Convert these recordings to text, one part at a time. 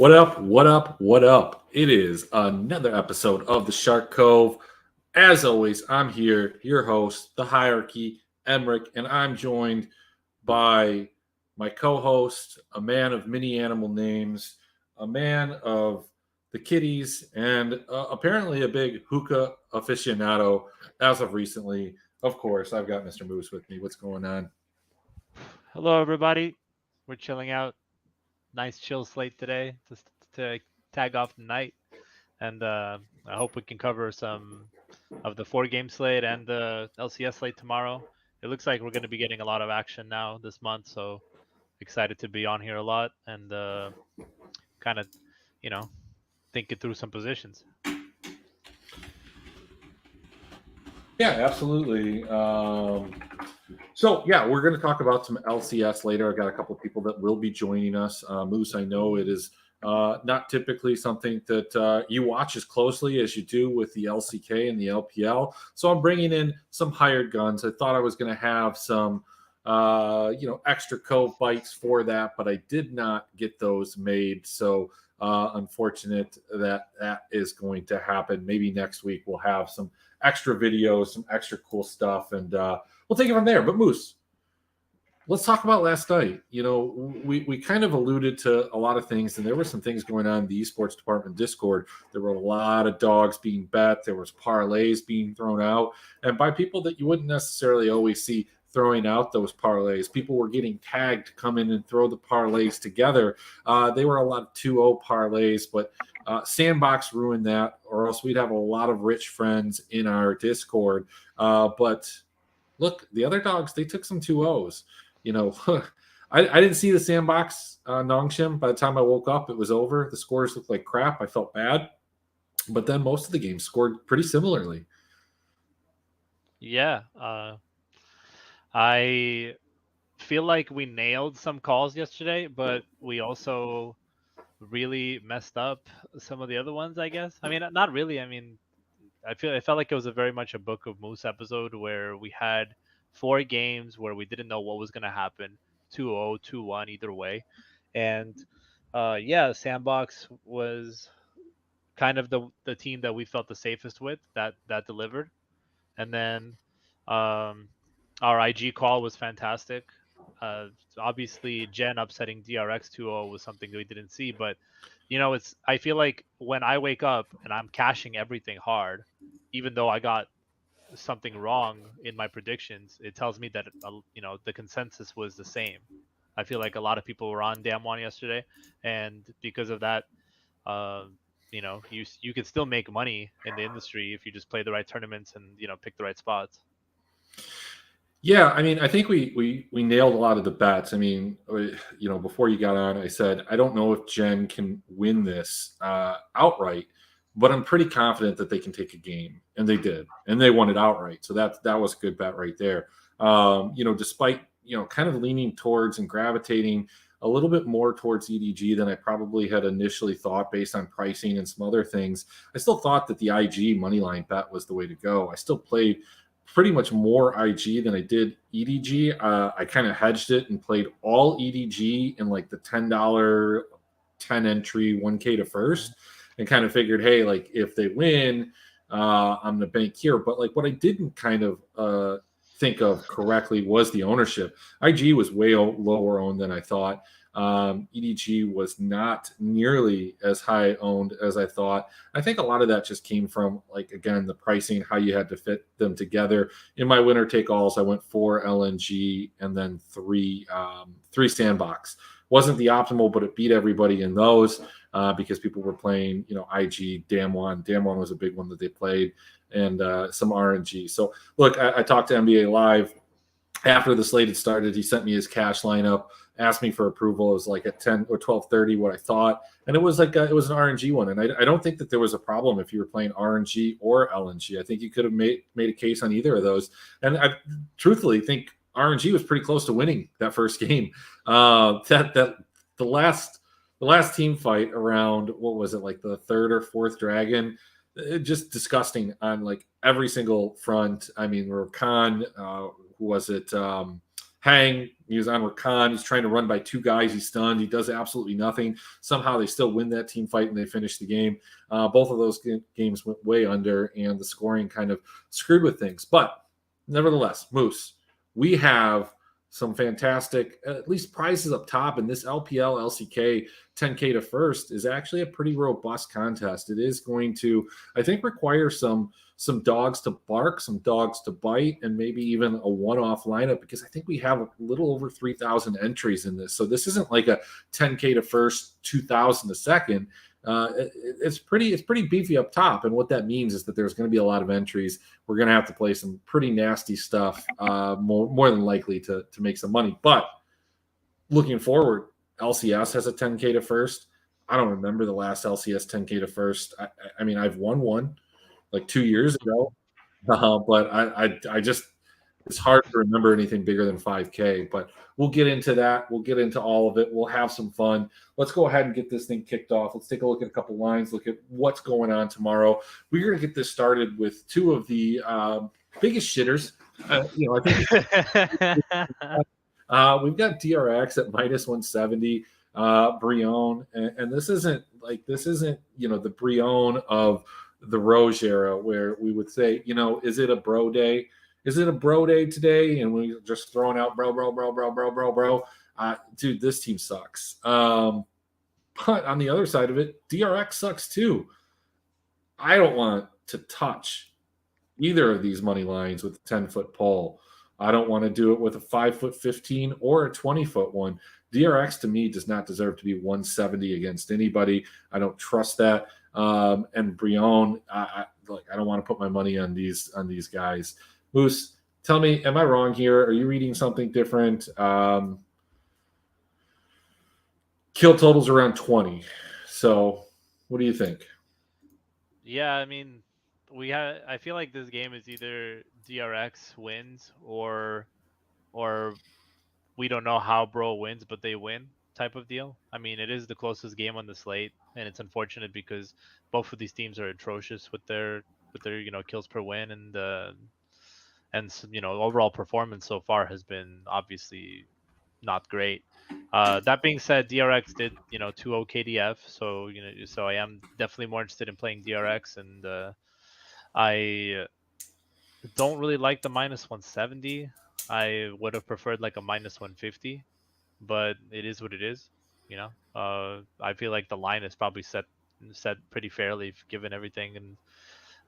What up? What up? What up? It is another episode of the Shark Cove. As always, I'm here, your host, the hierarchy, Emric, and I'm joined by my co host, a man of many animal names, a man of the kitties, and apparently a big hookah aficionado as of recently. Of course, I've got Mr. Moose with me. What's going on? Hello, everybody. We're chilling out. Nice chill slate today to tag off the night, and I hope we can cover some of the four-game slate and the LCS slate tomorrow. It looks like we're going to be getting a lot of action now this month, so excited to be on here a lot and kind of, you know, thinking through some positions. Yeah, absolutely. So we're going to talk about some LCS later. I've got a couple of people that will be joining us. Moose, I know it is not typically something that you watch as closely as you do with the LCK and the LPL. So I'm bringing in some hired guns. I thought I was going to have some, extra Cove bites for that, but I did not get those made. So unfortunate that that is going to happen. Maybe next week we'll have some extra videos, some extra cool stuff, and we'll take it from there. But Moose, let's talk about last night. You know, we kind of alluded to a lot of things, and there were some things going on in the esports department Discord. There were a lot of dogs being bet. There was parlays being thrown out, and by people that you wouldn't necessarily always see throwing out those parlays. People were getting tagged to come in and throw the parlays together. They were a lot of 2-0 parlays, but Sandbox ruined that, or else we'd have a lot of rich friends in our Discord. But look, the other dogs, they took some 2-0s. You know, I didn't see the Sandbox Nongshim. By the time I woke up, it was over. The scores looked like crap. I felt bad. But then most of the games scored pretty similarly. Yeah, I feel like we nailed some calls yesterday, but we also really messed up some of the other ones, I guess. I mean, not really. I mean, it felt like it was a very much a Book of Moose episode where we had four games where we didn't know what was going to happen, 2-0, 2-1 either way. And yeah, Sandbox was kind of the team that we felt the safest with that delivered. And then um our IG call was fantastic. Obviously, Jen upsetting DRX 2-0 was something we didn't see, but it's. I feel like when I wake up and I'm cashing everything hard, even though I got something wrong in my predictions, it tells me that the consensus was the same. I feel like a lot of people were on Damwon yesterday, and because of that, uh, you can still make money in the industry if you just play the right tournaments and pick the right spots. Yeah, I mean, I think we nailed a lot of the bets. I mean, before you got on, I said I don't know if Jen can win this outright, but I'm pretty confident that they can take a game, and they did, and they won it outright. So that was a good bet right there. Despite kind of leaning towards and gravitating a little bit more towards EDG than I probably had initially thought based on pricing and some other things, I still thought that the IG moneyline bet was the way to go. I still played pretty much more IG than I did EDG. I kind of hedged it and played all EDG in like the $10 10 entry 1K to first, and kind of figured, hey, like if they win, I'm gonna bank here. But like what I didn't kind of think of correctly was the ownership. IG was way lower owned than I thought. EDG was not nearly as high owned as I thought. I think a lot of that just came from, like, again, the pricing, how you had to fit them together. In my winner take alls, I went 4 LNG and then three Sandbox. Wasn't the optimal, but it beat everybody in those because people were playing, IG, Damwon. Damwon was a big one that they played, and some RNG. So look, I talked to NBA Live after the slate had started. He sent me his cash lineup, asked me for approval. It was like at 10 or 12:30 what I thought, and it was like it was an RNG one. And I don't think that there was a problem if you were playing RNG or LNG. I think you could have made a case on either of those. And I truthfully think RNG was pretty close to winning that first game. That the last team fight around, what was it, like the third or fourth dragon, just disgusting on like every single front. I mean, Rakan, who was it? hang. He was on Rakan. He's trying to run by two guys. He's stunned. He does absolutely nothing. Somehow they still win that team fight and they finish the game. Both of those games went way under, and the scoring kind of screwed with things. But nevertheless, Moose, we have some fantastic, at least prizes up top. And this LPL LCK 10K to first is actually a pretty robust contest. It is going to, I think, require some dogs to bark, some dogs to bite, and maybe even a one-off lineup, because I think we have a little over 3,000 entries in this. So this isn't like a 10K to first, 2,000 to second. It's pretty beefy up top, and what that means is that there's going to be a lot of entries. We're going to have to play some pretty nasty stuff, more than likely to make some money. But looking forward, LCS has a 10K to first. I don't remember the last LCS 10K to first. I mean, I've won one like 2 years ago, but I just, it's hard to remember anything bigger than 5K. But we'll get into that. We'll get into all of it. We'll have some fun. Let's go ahead and get this thing kicked off. Let's take a look at a couple lines, look at what's going on tomorrow. We're going to get this started with two of the biggest shitters. I think we've got DRX at minus 170, Brion, and this isn't the Brion of the Roge era, where we would say, is it a bro day? Is it a bro day today? And we're just throwing out bro. Dude, this team sucks. But on the other side of it, DRX sucks too. I don't want to touch either of these money lines with a 10-foot pole. I don't want to do it with a 5'15" or a 20-foot one. DRX to me does not deserve to be 170 against anybody. I don't trust that. And Brion, I don't want to put my money on these guys. Moose, tell me, am I wrong here? Are you reading something different? Kill totals around 20. So what do you think? Yeah, I mean, I feel like this game is either DRX wins or we don't know how bro wins, but they win type of deal. I mean, it is the closest game on the slate, and it's unfortunate because both of these teams are atrocious with their kills per win, and overall performance so far has been obviously not great. That being said, DRX did 2-0 KDF, so I am definitely more interested in playing DRX, and I don't really like the minus 170. I would have preferred like a minus 150, but it is what it is. I feel like the line is probably set pretty fairly given everything,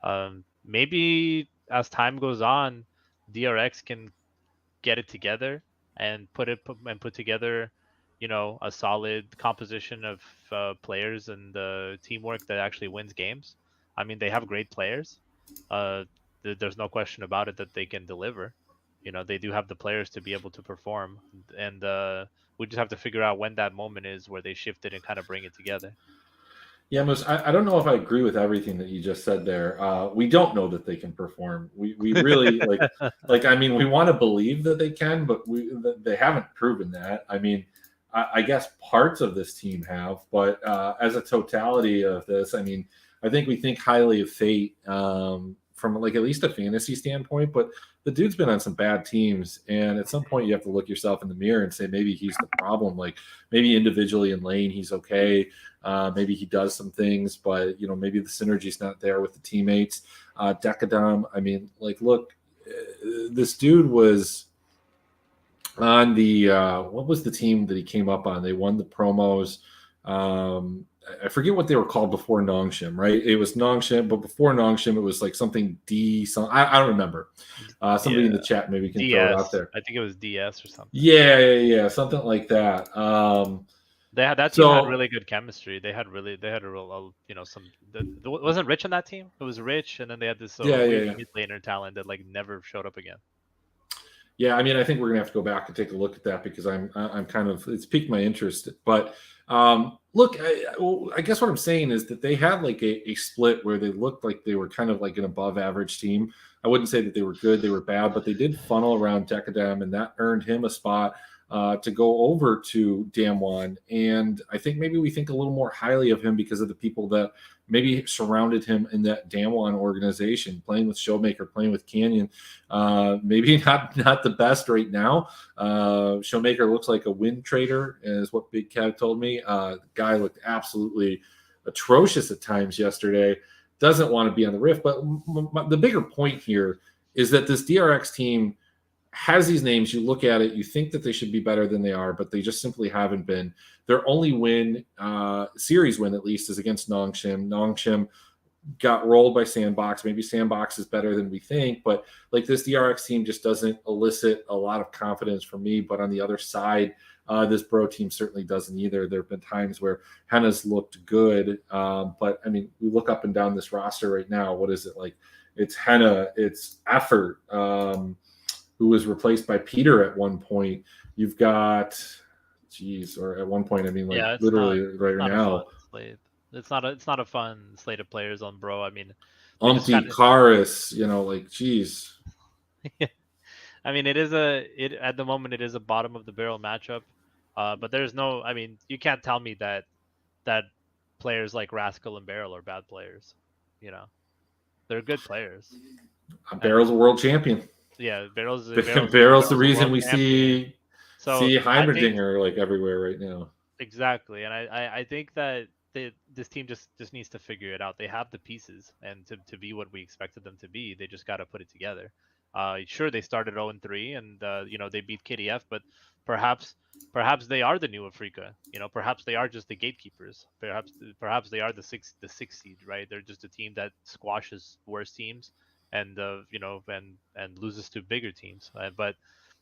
and maybe as time goes on, DRX can get it together and put together, a solid composition of players and teamwork that actually wins games. I mean, they have great players. There's no question about it that they can deliver. They do have the players to be able to perform, and we just have to figure out when that moment is where they shift it and kind of bring it together. Yeah, Moose, I don't know if I agree with everything that you just said there. We don't know that they can perform. We really I mean, we want to believe that they can, but they haven't proven that. I mean, I guess parts of this team have, but as a totality of this, I mean, I think we think highly of Fate from like at least a fantasy standpoint, but the dude's been on some bad teams, and at some point you have to look yourself in the mirror and say maybe he's the problem. Like maybe individually in lane he's okay, maybe he does some things, but maybe the synergy's not there with the teammates. Decadam, I mean, like look, this dude was on the what was the team that he came up on? They won the promos. I forget what they were called before Nongshim, right? It was Nongshim, but before Nongshim, it was like something D. I don't remember. Somebody in the chat maybe can DS. throw it out there. I think it was DS or something. Yeah, something like that. That team had really good chemistry. They had a real, wasn't Rich on that team? It was Rich, and then they had this weird mid laner talent that like never showed up again. Yeah, I mean, I think we're gonna have to go back and take a look at that because I'm kind of, it's piqued my interest. But look, I guess what I'm saying is that they had like a split where they looked like they were kind of like an above average team. I wouldn't say that they were good, they were bad, but they did funnel around Decadam, and that earned him a spot to go over to Damwon. And I think maybe we think a little more highly of him because of the people that maybe surrounded him in that Damwon organization, playing with Showmaker, playing with Canyon. Maybe not the best right now. Showmaker looks like a win trader, is what Big Cat told me. The guy looked absolutely atrocious at times yesterday. Doesn't want to be on the Rift. But the bigger point here is that this DRX team has these names. You look at it, you think that they should be better than they are, but they just simply haven't been. Their only win, series win at least, is against Nongshim. Nongshim got rolled by Sandbox. Maybe Sandbox is better than we think, but like this DRX team just doesn't elicit a lot of confidence from me. But on the other side, this Bro team certainly doesn't either. There have been times where Henna's looked good, but I mean, we look up and down this roster right now. What is it like? It's Henna, it's Effort, who was replaced by Peter at one point. You've got, or at one point, I mean, like literally right now. It's not a fun slate of players on Bro. I mean, Karis, like, geez. I mean, at the moment it is a bottom of the barrel matchup, but there's no. I mean, you can't tell me that players like Rascal and Barrel are bad players. They're good players. Barrel's a world champion. Yeah, Barrel's the reason we see Heimerdinger like everywhere right now. Exactly, and I think that this team just needs to figure it out. They have the pieces, and to be what we expected them to be, they just got to put it together. Sure, they started 0-3, and they beat KDF, but perhaps they are the new Afrika. Perhaps they are just the gatekeepers. Perhaps they are the sixth seed, right? They're just a team that squashes worse teams, and and loses to bigger teams. But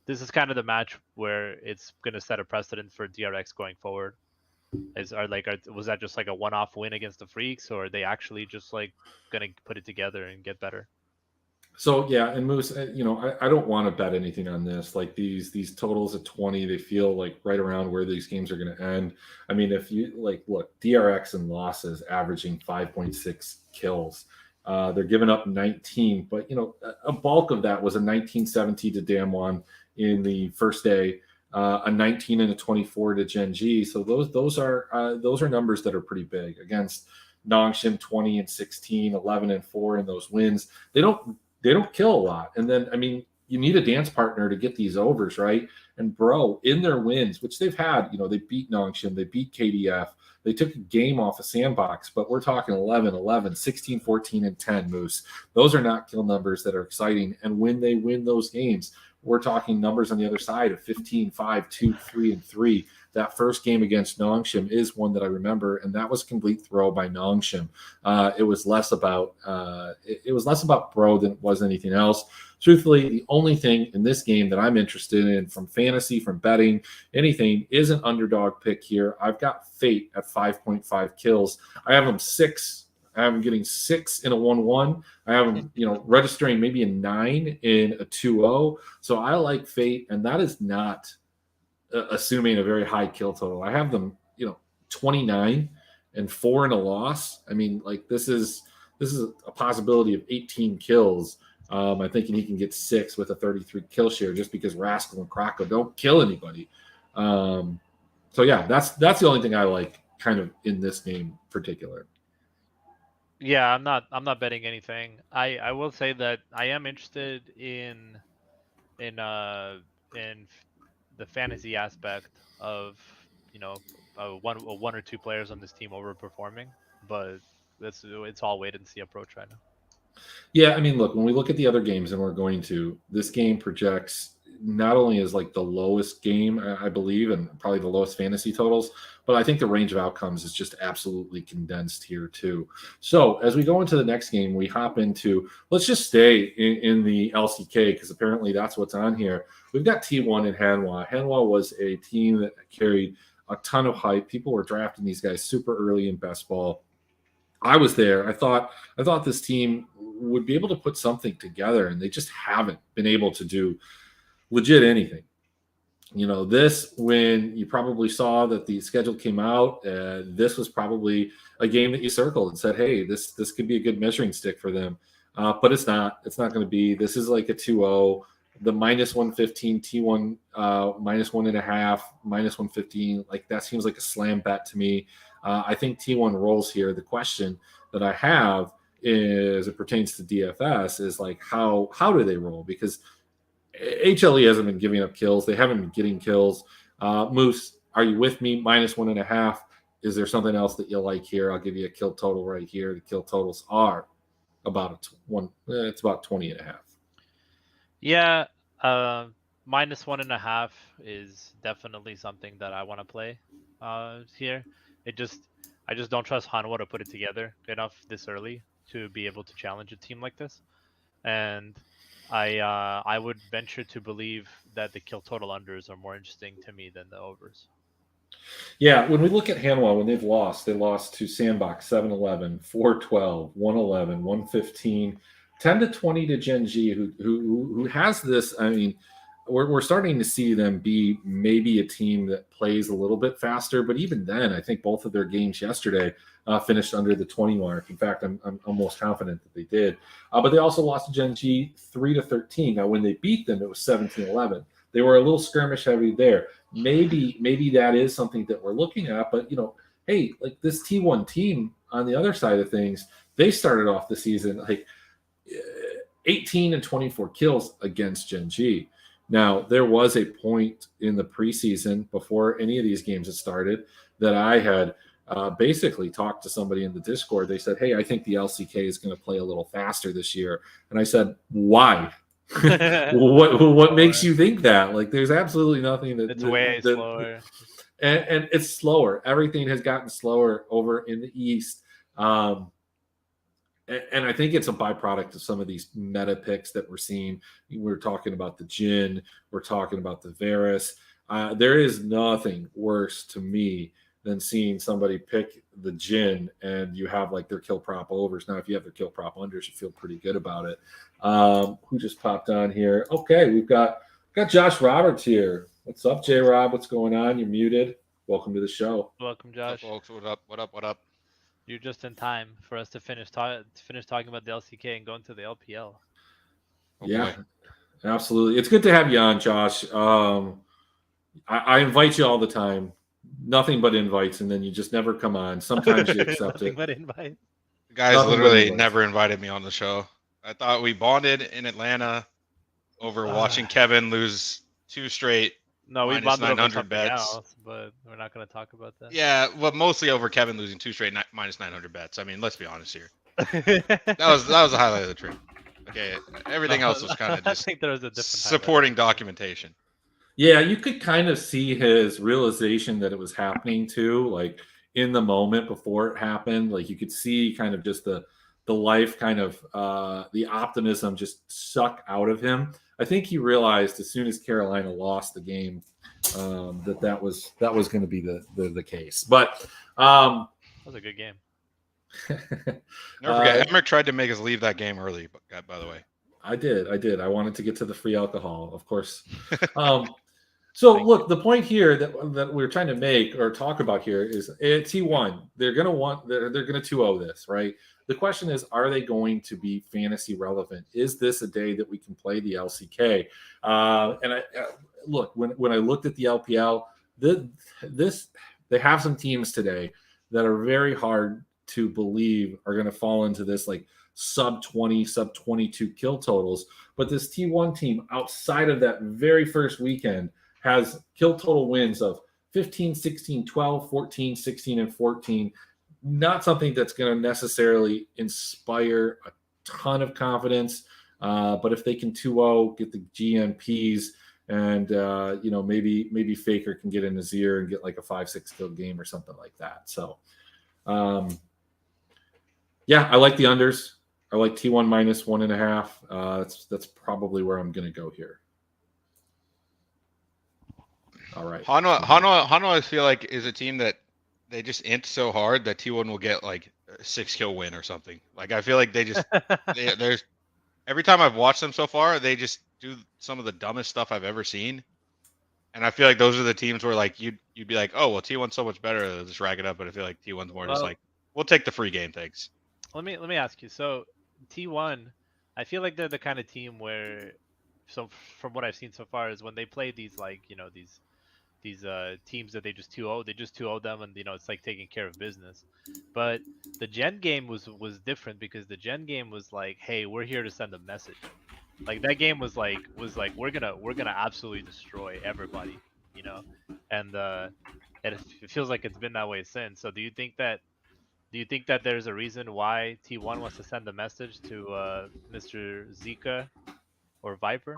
this is kind of the match where it's going to set a precedent for DRX going forward. Was that just like a one-off win against the Freaks, or are they actually just like going to put it together and get better? So yeah, and Moose, I don't want to bet anything on this. Like these totals at 20, they feel like right around where these games are going to end. I mean, if you look, DRX and losses averaging 5.6 kills. They're giving up 19, but a bulk of that was a 19-17 to Damwon in the first day, a 19 and a 24 to Gen G. So those are numbers that are pretty big against Nongshim. 20 and 16, 11 and 4 in those wins. They don't kill a lot. And then, I mean, you need a dance partner to get these overs, right? And Bro, in their wins, which they've had, they beat Nongshim, they beat KDF, they took a game off a Sandbox, but we're talking 11, 16, 14, and 10, Moose. Those are not kill numbers that are exciting. And when they win those games, we're talking numbers on the other side of 15, 5, 2, 3, and 3. That first game against Nongshim is one that I remember, and that was a complete throw by Nongshim. It was less about Bro than it was anything else. Truthfully, the only thing in this game that I'm interested in from fantasy, from betting, anything, is an underdog pick here. I've got Fate at 5.5 kills. I have him 6. I have him getting 6 in a 1-1. I have him, registering maybe a 9 in a 2-0. So I like Fate, and that is not assuming a very high kill total. I have them, 29 and 4 in a loss. I mean, like this is a possibility of 18 kills. I'm thinking he can get 6 with a 33 kill share just because Rascal and Krako don't kill anybody. So yeah, that's the only thing I like kind of in this game in particular. Yeah, I'm not betting anything. I will say that I am interested in the fantasy aspect of one or two players on this team overperforming, but it's all wait and see approach right now. Yeah, I mean, look, when we look at the other games, and this game projects not only as like the lowest game, I believe, and probably the lowest fantasy totals, but I think the range of outcomes is just absolutely condensed here too. So as we go into the next game, we hop into, let's just stay in the LCK because apparently that's what's on here. We've got T1 and Hanwha. Hanwha was a team that carried a ton of hype. People were drafting these guys super early in best ball. I was there. I thought this team would be able to put something together, and they just haven't been able to do legit anything. This, when you probably saw that the schedule came out, this was probably a game that you circled and said, hey, this could be a good measuring stick for them. But it's not. It's not going to be. This is like a 2-0. the minus 115, T1 minus 1.5, minus 115, like that seems like a slam bet to me. I think T1 rolls here. The question that I have is, it pertains to DFS, is like how do they roll? Because HLE hasn't been giving up kills. They haven't been getting kills. Moose, are you with me? Minus 1.5. Is there something else that you like here? I'll give you a kill total right here. The kill totals are about it's about 20.5. Yeah, minus 1.5 is definitely something that I want to play here. I just don't trust Hanwha to put it together enough this early to be able to challenge a team like this. And I would venture to believe that the kill total unders are more interesting to me than the overs. Yeah, when we look at Hanwha, when they've lost, they lost to Sandbox 7-11, 4-12, 1-11, 1-15, 10-20 to Gen G, who has this. I mean, we're starting to see them be maybe a team that plays a little bit faster, but even then, I think both of their games yesterday finished under the 20 mark. In fact, I'm almost confident that they did. But they also lost to Gen G 3-13. Now, when they beat them, it was 17-11. They were a little skirmish heavy there. Maybe that is something that we're looking at. But hey, like this T1 team on the other side of things, they started off the season like 18 and 24 kills against Gen G. Now, there was a point in the preseason before any of these games had started that I had basically talked to somebody in the Discord. They said, hey, I think the LCK is going to play a little faster this year. And I said, why? What makes you think that? Like, there's absolutely nothing that it's way slower. And it's slower. Everything has gotten slower over in the East. And I think it's a byproduct of some of these meta picks that we're seeing. We're talking about the Jhin. We're talking about the Varus. There is nothing worse to me than seeing somebody pick the Jhin and you have like their kill prop overs. Now, if you have their kill prop unders, you feel pretty good about it. Who just popped on here? Okay, we've got Josh Roberts here. What's up, J Rob? What's going on? You're muted. Welcome to the show. Welcome, Josh. What's up, folks? What up? You're just in time for us to finish talking about the LCK and go into the LPL. Yeah, absolutely. It's good to have you on, Josh. I invite you all the time. Nothing but invites, and then you just never come on. Sometimes you accept Nothing it. but invite. You guys literally never invited me on the show. I thought we bonded in Atlanta over watching Kevin lose 2 straight. No, we minus bonded over 900 something bets. else, but we're not going to talk about that. Yeah, well, mostly over Kevin losing 2 straight minus 900 bets. I mean, let's be honest here. that was the highlight of the trip. Okay, everything else was kind of just I think there was a different supporting documentation. Yeah, you could kind of see his realization that it was happening too, like in the moment before it happened. Like you could see kind of just the life kind of the optimism just suck out of him. I think he realized as soon as Carolina lost the game that was going to be the case. But that was a good game. Never forget, Emmerich tried to make us leave that game early. By the way, I did. I wanted to get to the free alcohol, of course. So look, the point here that we're trying to make or talk about here is T1. They're going to 2-0 this, right? The question is, are they going to be fantasy relevant? Is this a day that we can play the LCK? And I look, when I looked at the LPL, they have some teams today that are very hard to believe are going to fall into this like sub 20, sub 22 kill totals. But this T1 team outside of that very first weekend has kill total wins of 15, 16, 12, 14, 16, and 14. Not something that's going to necessarily inspire a ton of confidence. But if they can 2-0, get the GMPs, and maybe Faker can get in his ear and get like a 5-6 kill game or something like that. So yeah, I like the unders. I like T1 minus 1.5. That's probably where I'm going to go here. All right. Hanwha, I feel like is a team that they just int so hard that T1 will get like a 6 kill win or something. Like I feel like they just there's every time I've watched them so far, they just do some of the dumbest stuff I've ever seen. And I feel like those are the teams where like you'd be like, oh well, T1's so much better, they'll just rack it up. But I feel like T1's more just like, we'll take the free game, thanks. Let me ask you. So T1, I feel like they're the kind of team where so from what I've seen so far is when they play these like these teams that they just 2-0, they just 2-0 them, and it's like taking care of business. But the Gen game was different because the Gen game was like, hey, we're here to send a message. Like that game was like we're gonna absolutely destroy everybody, and it feels like it's been that way since. So do you think that there's a reason why T1 wants to send a message to Mr. Zika or Viper?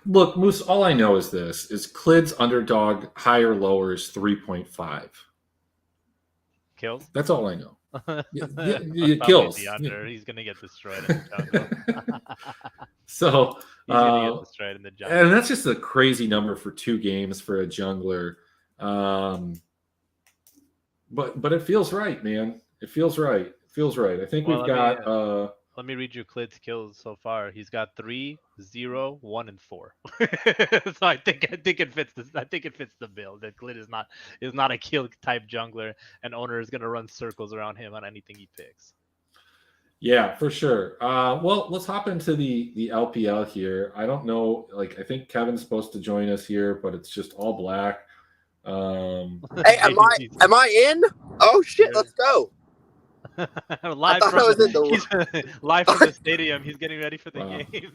Look, Moose, all I know is this: is Klid's underdog higher lowers 3.5. Kills? That's all I know. It kills. The under. He's gonna get destroyed in the jungle. So he's gonna get destroyed in the jungle. And that's just a crazy number for 2 games for a jungler. But it feels right, man. It feels right. It feels right. I think we've got. Let me read you Klid's kills so far. He's got 3, 0, 1, and 4. So I think it fits this. I think it fits the bill. That Klid is not a kill type jungler, and owner is gonna run circles around him on anything he picks. Yeah, for sure. Well, let's hop into the LPL here. I don't know. Like, I think Kevin's supposed to join us here, but it's just all black. Hey, am I in? Oh shit, let's go. live from the stadium. He's getting ready for the games.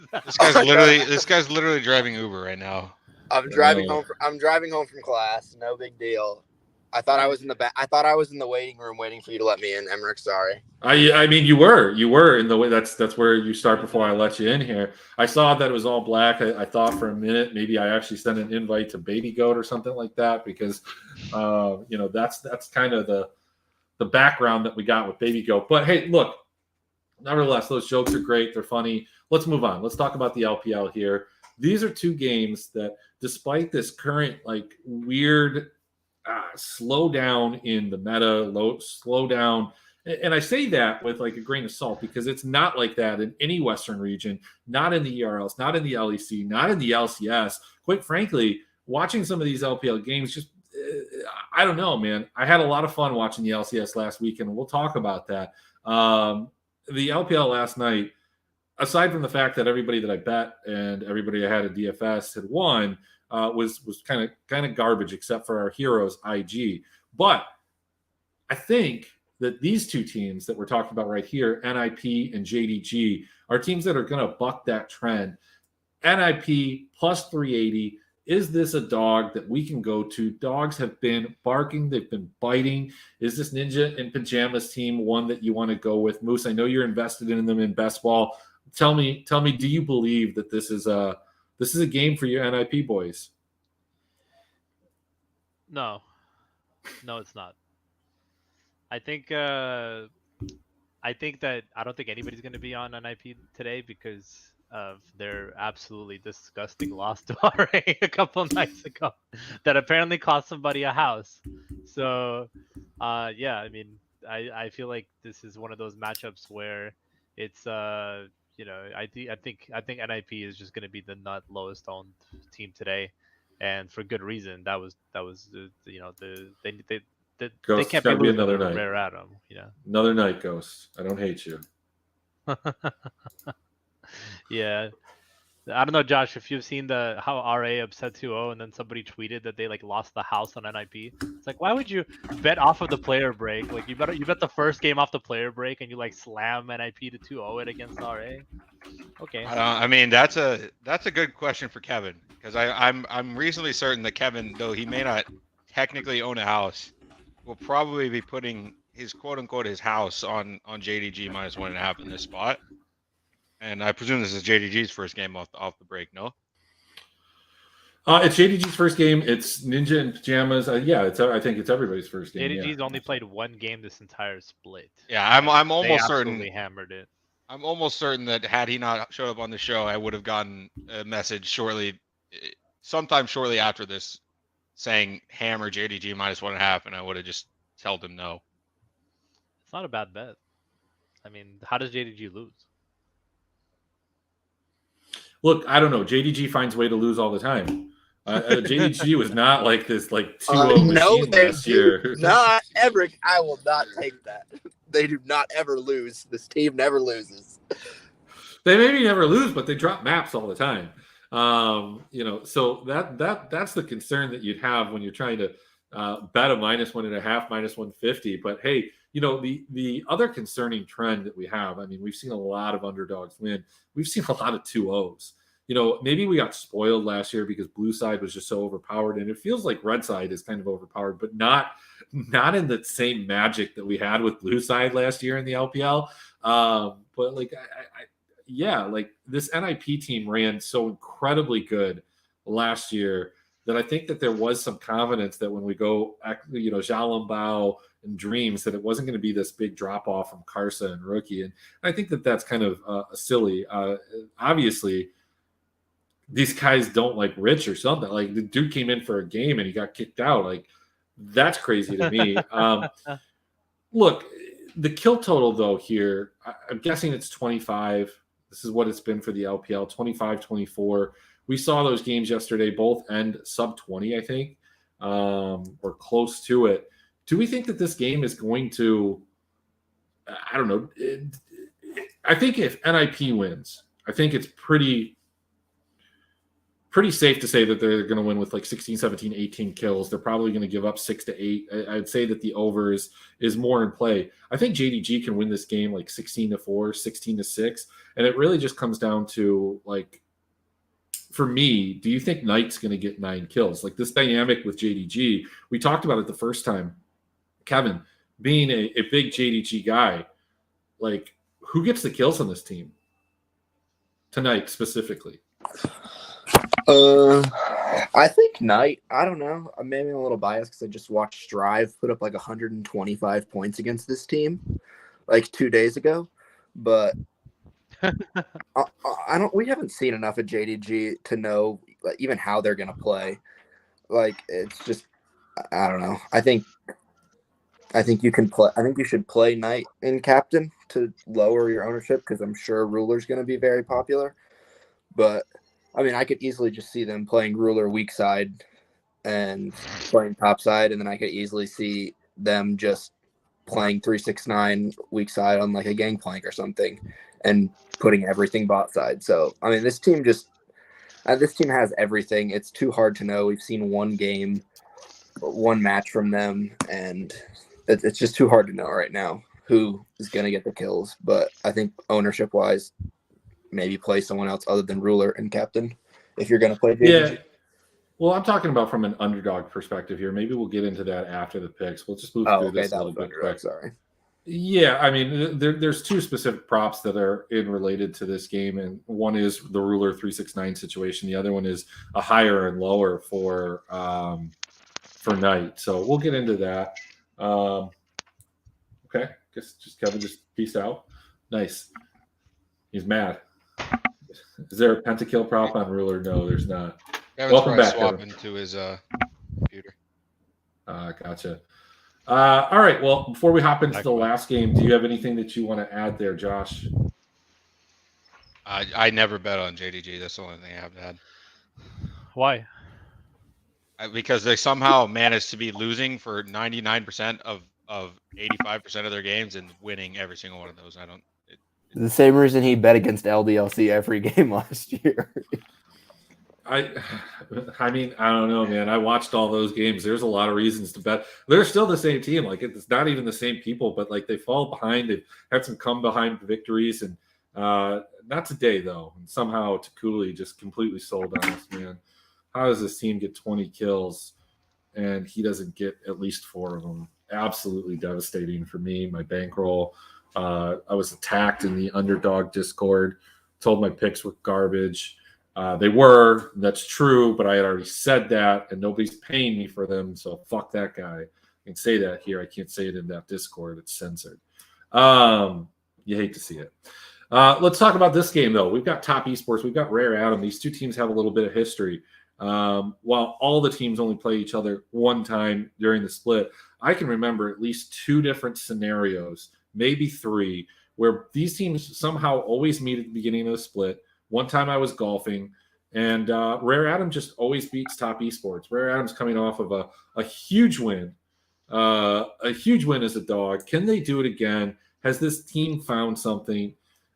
This guy's literally driving Uber right now. I'm driving home. I'm driving home from class. No big deal. I thought I was in the back. I thought I was in the waiting room waiting for you to let me in, Emmerich. Sorry. I mean, you were in the way. That's where you start before I let you in here. I saw that it was all black. I thought for a minute maybe I actually sent an invite to Baby Goat or something like that because, that's kind of the background that we got with Baby Goat. But hey, look, nevertheless, those jokes are great. They're funny. Let's move on. Let's talk about the LPL here. These are 2 games that, despite this current like weird slow down in the meta, slow down. And I say that with like a grain of salt because it's not like that in any Western region, not in the ERLs, not in the LEC, not in the LCS. Quite frankly, watching some of these LPL games, just I don't know, man. I had a lot of fun watching the LCS last weekend, and we'll talk about that. The LPL last night, aside from the fact that everybody that I bet and everybody I had at DFS had won, was kind of garbage except for our heroes IG. But I think that these 2 teams that we're talking about right here, NIP and JDG, are teams that are going to buck that trend. NIP plus 380. Is this a dog that we can go to? Dogs have been barking. They've been biting. Is this Ninja in Pajamas team one that you want to go with? Moose, I know you're invested in them in best ball. Tell me, do you believe that this is a game for your NIP boys? No, it's not. I think that I don't think anybody's going to be on NIP today because of their absolutely disgusting loss to RA a couple nights ago that apparently cost somebody a house. So, yeah, I mean, I feel like this is one of those matchups where it's I think NIP is just going to be the lowest owned team today, and for good reason. That was they can't be another night. Rare Atom, Another night, Ghost. I don't hate you. Yeah. I don't know, Josh, if you've seen how RA upset 2-0 and then somebody tweeted that they like lost the house on NIP. It's like, why would you bet off of the player break? Like you bet the first game off the player break and you like slam NIP to 2-0 it against RA. Okay. I mean, that's a good question for Kevin because I'm reasonably certain that Kevin, though he may not technically own a house, will probably be putting his quote unquote his house on JDG minus 1.5 in this spot. And I presume this is JDG's first game off the break, no? It's JDG's first game. It's Ninja in Pajamas. I think it's everybody's first game. JDG's only played 1 game this entire split. Yeah, I'm almost certain. They hammered it. I'm almost certain that had he not showed up on the show, I would have gotten a message sometime shortly after this, saying hammer JDG minus 1.5, and I would have just told him no. It's not a bad bet. I mean, how does JDG lose? Look, I don't know. JDG finds a way to lose all the time. JDG was not like this, like 2-0 machine last year. Not ever. I will not take that. They do not ever lose. This team never loses. They maybe never lose, but they drop maps all the time. So that's the concern that you'd have when you're trying to bet a -1.5, -150. But hey, the other concerning trend that we have, I mean, we've seen a lot of underdogs win. We've seen a lot of 2-0s. Maybe we got spoiled last year because blue side was just so overpowered, and it feels like red side is kind of overpowered, but not in the same magic that we had with blue side last year in the LPL. But like like this NIP team ran so incredibly good last year that I think that there was some confidence that when we go, Xiaolongbao and Dreams, that it wasn't going to be this big drop off from Karsa and Rookie. And I think that that's kind of silly. Obviously, these guys don't like Rich or something. Like the dude came in for a game and he got kicked out. Like that's crazy to me. Look, the kill total though here, I'm guessing it's 25. This is what it's been for the LPL, 25, 24. We saw those games yesterday, both end sub 20, I think, or close to it. Do we think that this game is going to, I don't know. I think if NIP wins, I think it's pretty safe to say that they're going to win with like 16, 17, 18 kills. They're probably going to give up 6 to 8. I'd say that the over is more in play. I think JDG can win this game like 16 to 4, 16 to 6. And it really just comes down to, like, for me, do you think Knight's going to get 9 kills? Like this dynamic with JDG, we talked about it the first time. Kevin, being a big JDG guy, like who gets the kills on this team tonight specifically? I think Knight. I don't know. I'm maybe a little biased because I just watched Strive put up like 125 points against this team like 2 days ago, but I don't. We haven't seen enough of JDG to know like, even how they're gonna play. Like it's just, I don't know. I think you can play. I think you should play Knight in captain to lower your ownership because I'm sure Ruler's gonna be very popular. But I mean, I could easily just see them playing Ruler weak side and playing top side, and then I could easily see them just playing 369 weak side on like a Gangplank or something and putting everything bot side. So, I mean, this team has everything. It's too hard to know. We've seen one match from them, and it's just too hard to know right now who is going to get the kills. But I think ownership-wise, maybe play someone else other than Ruler and Captain if you're going to play JDG. Yeah. Well, I'm talking about from an underdog perspective here. Maybe we'll get into that after the picks. We'll just move through this a little bit quick. Sorry. Yeah, I mean, there's 2 specific props that are related to this game, and one is the Ruler 369 situation. The other one is a higher and lower for Knight. So we'll get into that. Okay, guess just Kevin just peace out. Nice. He's mad. Is there a pentakill prop on Ruler? No, there's not. Kevin's Welcome back, swap Kevin. into his computer. Gotcha. All right. Well, before we hop into the last game, do you have anything that you want to add there, Josh? I never bet on JDG. That's the only thing I have to add. Why? Because they somehow managed to be losing for 99% of 85% of their games and winning every single one of those. The same reason he bet against LDLC every game last year. I mean, I don't know, man. I watched all those games. There's a lot of reasons to bet. They're still the same team. Like it's not even the same people, but like they fall behind. They've had some come behind victories, and not today though. And somehow Takuli just completely sold on us, man. How does this team get 20 kills and he doesn't get at least 4 of them? Absolutely devastating for me. My bankroll. I was attacked in the Underdog Discord. Told my picks were garbage. They were. That's true, but I had already said that, and nobody's paying me for them, so fuck that guy. I can say that here. I can't say it in that Discord. It's censored. You hate to see it. Let's talk about this game, though. We've got Top Esports. We've got Rare Adam. These 2 teams have a little bit of history. While all the teams only play each other one time during the split, I can remember at least 2 different scenarios, maybe 3, where these teams somehow always meet at the beginning of the split. One time I was golfing, and Rare Adam just always beats Top Esports. Rare Adam's coming off of a huge win. A huge win as a dog. Can they do it again? Has this team found something?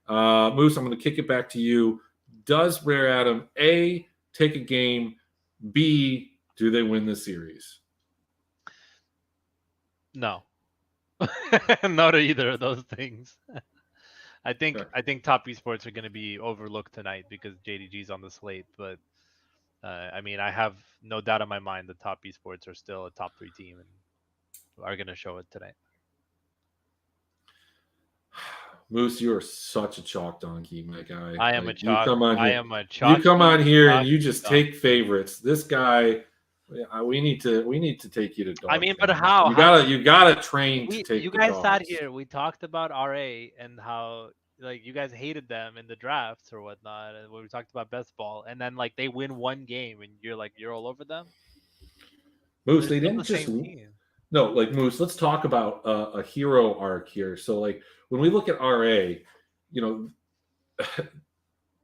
Moose, I'm going to kick it back to you. Does Rare Adam A, take a game, B, do they win the series? No. No to either of those things. I think top esports are going to be overlooked tonight because JDG's on the slate, but I mean, I have no doubt in my mind that top esports are still a top 3 team and are going to show it tonight. Moose, you are such a chalk donkey, my guy. I am a You come on here, I am a chalk. you come on here and you just take favorites. This guy, we need to take you to dog. I mean, but things. how? You gotta train to take. You the guys dogs. sat here. We talked about RA and how like you guys hated them in the drafts or whatnot, and we talked about best ball, and then like they win one game, and you're all over them. Moose, They're they still didn't the just same team. no, like Moose. Let's talk about a hero arc here. So like when we look at RA,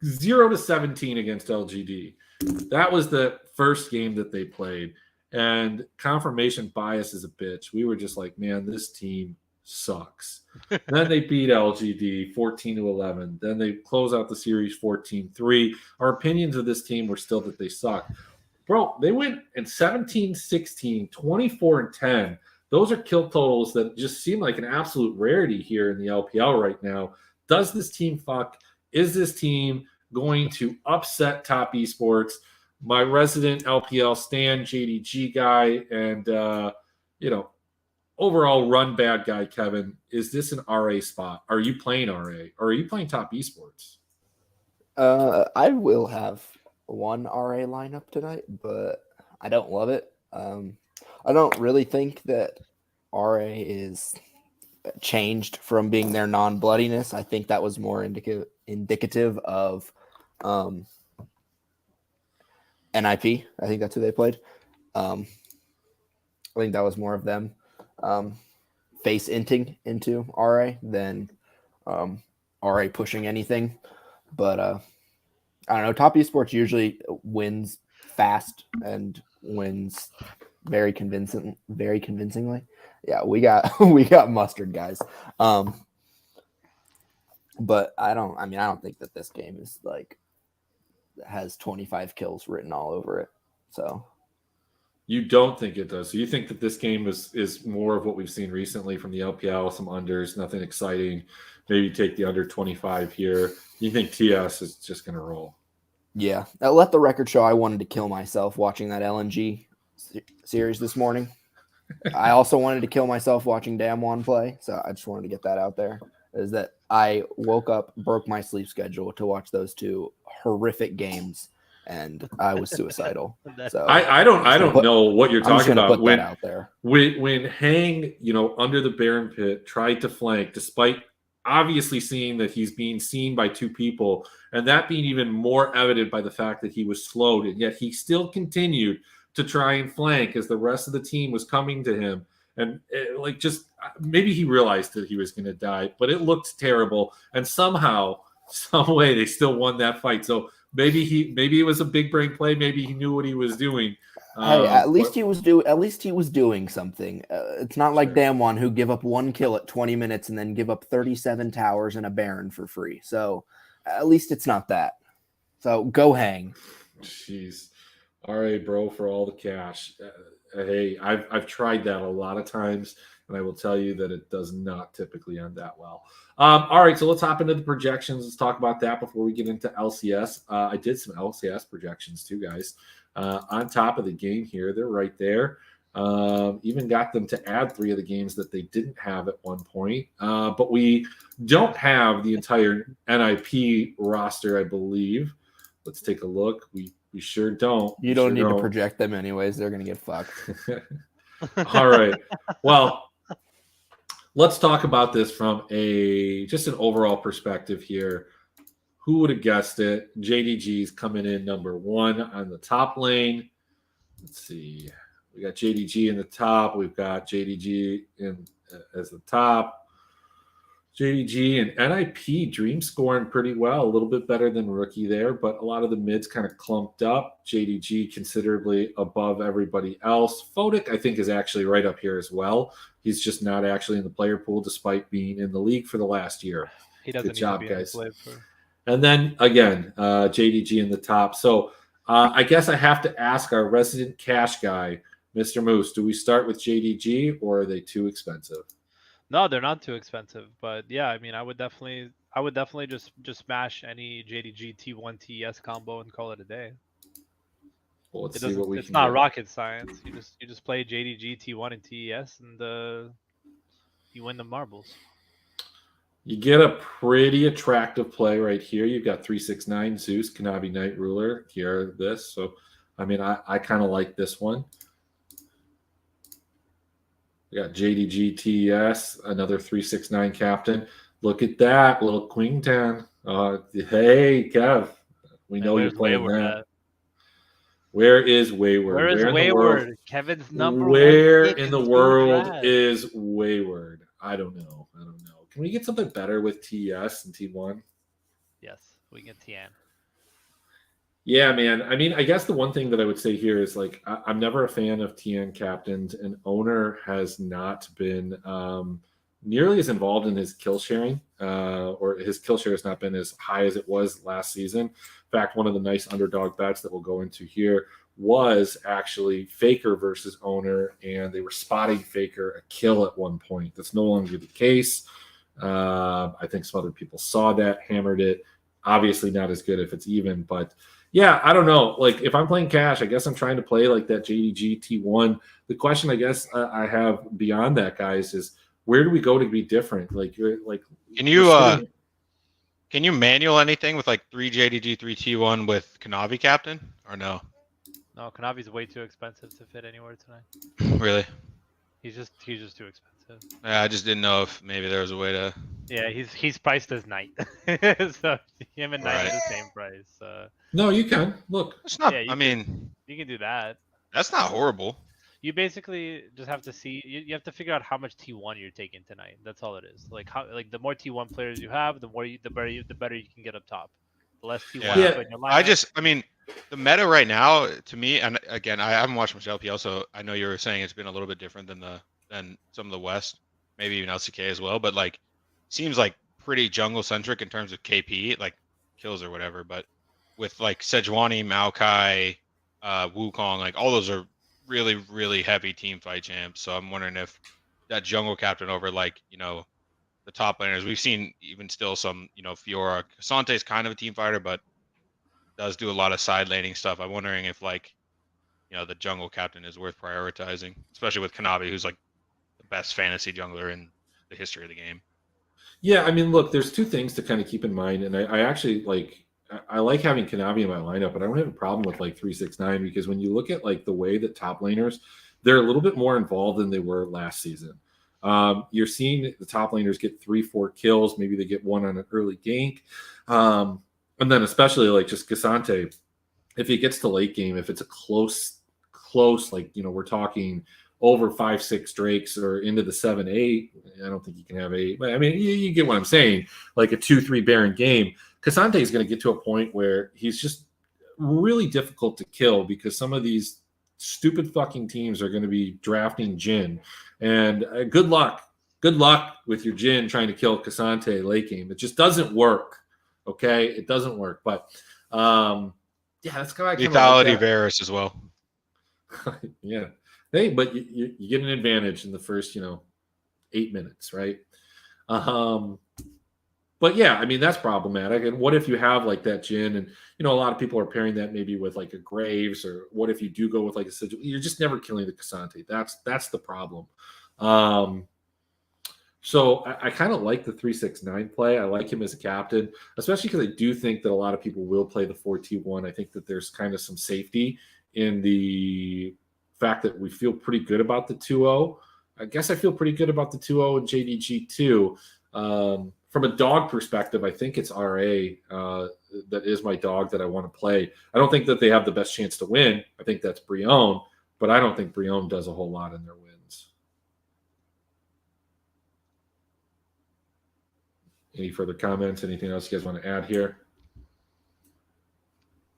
0-17 against LGD. That was the first game that they played. And confirmation bias is a bitch. We were just like, man, this team sucks. Then they beat LGD 14-11. Then they close out the series 14-3. Our opinions of this team were still that they suck. Bro, they went in 17-16, 24-10. Those are kill totals that just seem like an absolute rarity here in the LPL right now. Does this team fuck? Is this team going to upset top esports? My resident LPL stan JDG guy and overall run bad guy Kevin, is this an RA spot? Are you playing RA or are you playing top esports? I will have one RA lineup tonight, but I don't love it. I don't really think that RA is changed from being their non-bloodiness. I think that was more indicative of NIP. I think that's who they played. I think that was more of them face inting into RA than RA pushing anything. But I don't know. Top esports usually wins fast and wins very convincingly. Yeah, we got mustard, guys. But I don't think that this game is like has 25 kills written all over it. So you don't think it does. So you think that this game is more of what we've seen recently from the LPL, some unders, nothing exciting. Maybe take the under 25 here. You think TS is just going to roll? Yeah. Let the record show I wanted to kill myself watching that LNG series this morning. I also wanted to kill myself watching Damwon play, so I just wanted to get that out there. Is that I woke up, broke my sleep schedule to watch those two horrific games, and I was suicidal. So I don't know what you're talking about. Put that out there. When Hang, under the Baron pit, tried to flank, despite obviously seeing that he's being seen by two people, and that being even more evident by the fact that he was slowed, and yet he still continued to try and flank as the rest of the team was coming to him. And maybe he realized that he was going to die, but it looked terrible. And somehow, some way, they still won that fight. So maybe it was a big brain play. Maybe he knew what he was doing. Hey, at least he was doing something. It's not like Damwon who give up one kill at 20 minutes and then give up 37 towers and a Baron for free. So at least it's not that. So go Hang. Jeez. All right, bro, for all the cash. Hey, I've tried that a lot of times, and I will tell you that it does not typically end that well. All right, so let's hop into the projections. Let's talk about that before we get into LCS. I did some LCS projections too, guys. On top of the game here, they're right there. Even got them to add 3 of the games that they didn't have at one point. But we don't have the entire NIP roster, I believe. Let's take a look. We sure don't. You don't need to project them anyways. They're going to get fucked. All right. Well, let's talk about this from just an overall perspective here. Who would have guessed it? JDG's coming in number 1 on the top lane. Let's see. We got JDG in the top. We've got JDG as the top. JDG and NIP Dream scoring pretty well, a little bit better than Rookie there, but a lot of the mids kind of clumped up. JDG considerably above everybody else. Fodic, I think, is actually right up here as well. He's just not actually in the player pool despite being in the league for the last year. He doesn't Good need job, to be in the guys. play for. And then again, JDG in the top. So I guess I have to ask our resident cash guy, Mr. Moose, do we start with JDG or are they too expensive? No, they're not too expensive, but yeah, I mean, I would definitely just smash any JDG T1 TES combo and call it a day. Well, let's It see doesn't. what we It's can not get. rocket science. You just play JDG T1 and TES, and you win the marbles. You get a pretty attractive play right here. You've got 369 Zeus, Kanabi Knight Ruler. Here, this. So, I mean, I kind of like this one. We got JDG TES, another 369 captain. Look at that little Queentan. Hey, Kev, we know you're Where's playing Wayward that. at? Where is Wayward? Where is Where in the world? Wayward? Kevin's number Where one pick in the Two world Drag. is Wayward? I don't know. Can we get something better with TS and T1? Yes, we get TN. Yeah, man. I mean, I guess the one thing that I would say here is like I'm never a fan of TN captains, and Owner has not been nearly as involved in his kill sharing, or his kill share has not been as high as it was last season. In fact, one of the nice underdog bets that we'll go into here was actually Faker versus Owner, and they were spotting Faker a kill at one point. That's no longer the case. I think some other people saw that, hammered it. Obviously, not as good if it's even, but yeah, I don't know. Like, if I'm playing cash, I guess I'm trying to play like that JDG T1. The question, I guess, I have beyond that, guys, is where do we go to be different? Like, you're like, Can you manual anything with like 3 JDG, 3 T1 with Kanavi captain or no? No, Kanavi's way too expensive to fit anywhere tonight. Really? He's just too expensive. Yeah, I just didn't know if maybe there was a way to. Yeah, he's priced as Knight, so him and Knight are the same price. no, you can look. It's not. Yeah, I mean, you can do that. that's not horrible. You basically just have to see. You have to figure out how much T1 you're taking tonight. That's all it is. Like the more T1 players you have, the better you can get up top. The less T1 Yeah. you put in your lineup. I mean, the meta right now to me, and again, I haven't watched much LPL, so I know you were saying it's been a little bit different than some of the West, maybe even LCK as well. But like, seems like pretty jungle centric in terms of KP, like kills or whatever. But with like Sejuani, Maokai, Wukong, like all those are really, really heavy team fight champs. So I'm wondering if that jungle captain over like, the top laners, we've seen even still some, Fiora. Casante's kind of a team fighter, but does do a lot of side laning stuff. I'm wondering if like, the jungle captain is worth prioritizing, especially with Kanavi, who's like the best fantasy jungler in the history of the game. Yeah, I mean, look, there's two things to kind of keep in mind, and I actually like. I like having Kanavi in my lineup, but I don't have a problem with like 369 because when you look at like the way that top laners, they're a little bit more involved than they were last season. You're seeing the top laners get 3-4 kills, maybe they get one on an early gank, and then especially like just Cassante, if he gets to late game, if it's a close, like we're talking over 5-6 Drakes or into the 7-8. I don't think you can have 8, but I mean, you get what I'm saying. Like a 2-3 Baron game, Cassante is going to get to a point where he's just really difficult to kill because some of these stupid fucking teams are going to be drafting Jhin. And good luck with your Jhin trying to kill Cassante late game. It just doesn't work. Okay, it doesn't work. But yeah, that's kind of Lethality like Varus as well. yeah. Hey, but you get an advantage in the first 8 minutes, right? But yeah, I mean that's problematic. And what if you have like that Jhin, and a lot of people are pairing that maybe with like a Graves, or what if you do go with like a Sigil? You're just never killing the Cassante. That's the problem. So I kind of like the 369 play. I like him as a captain, especially because I do think that a lot of people will play the 4T1. I think that there's kind of some safety in the fact that we feel pretty good about the 2-0. I guess I feel pretty good about the 2-0 and JDG too. From a dog perspective, I think it's RA that is my dog that I want to play. I don't think that they have the best chance to win. I think that's Brion, but I don't think Brion does a whole lot in their wins. Any further comments? Anything else you guys want to add here?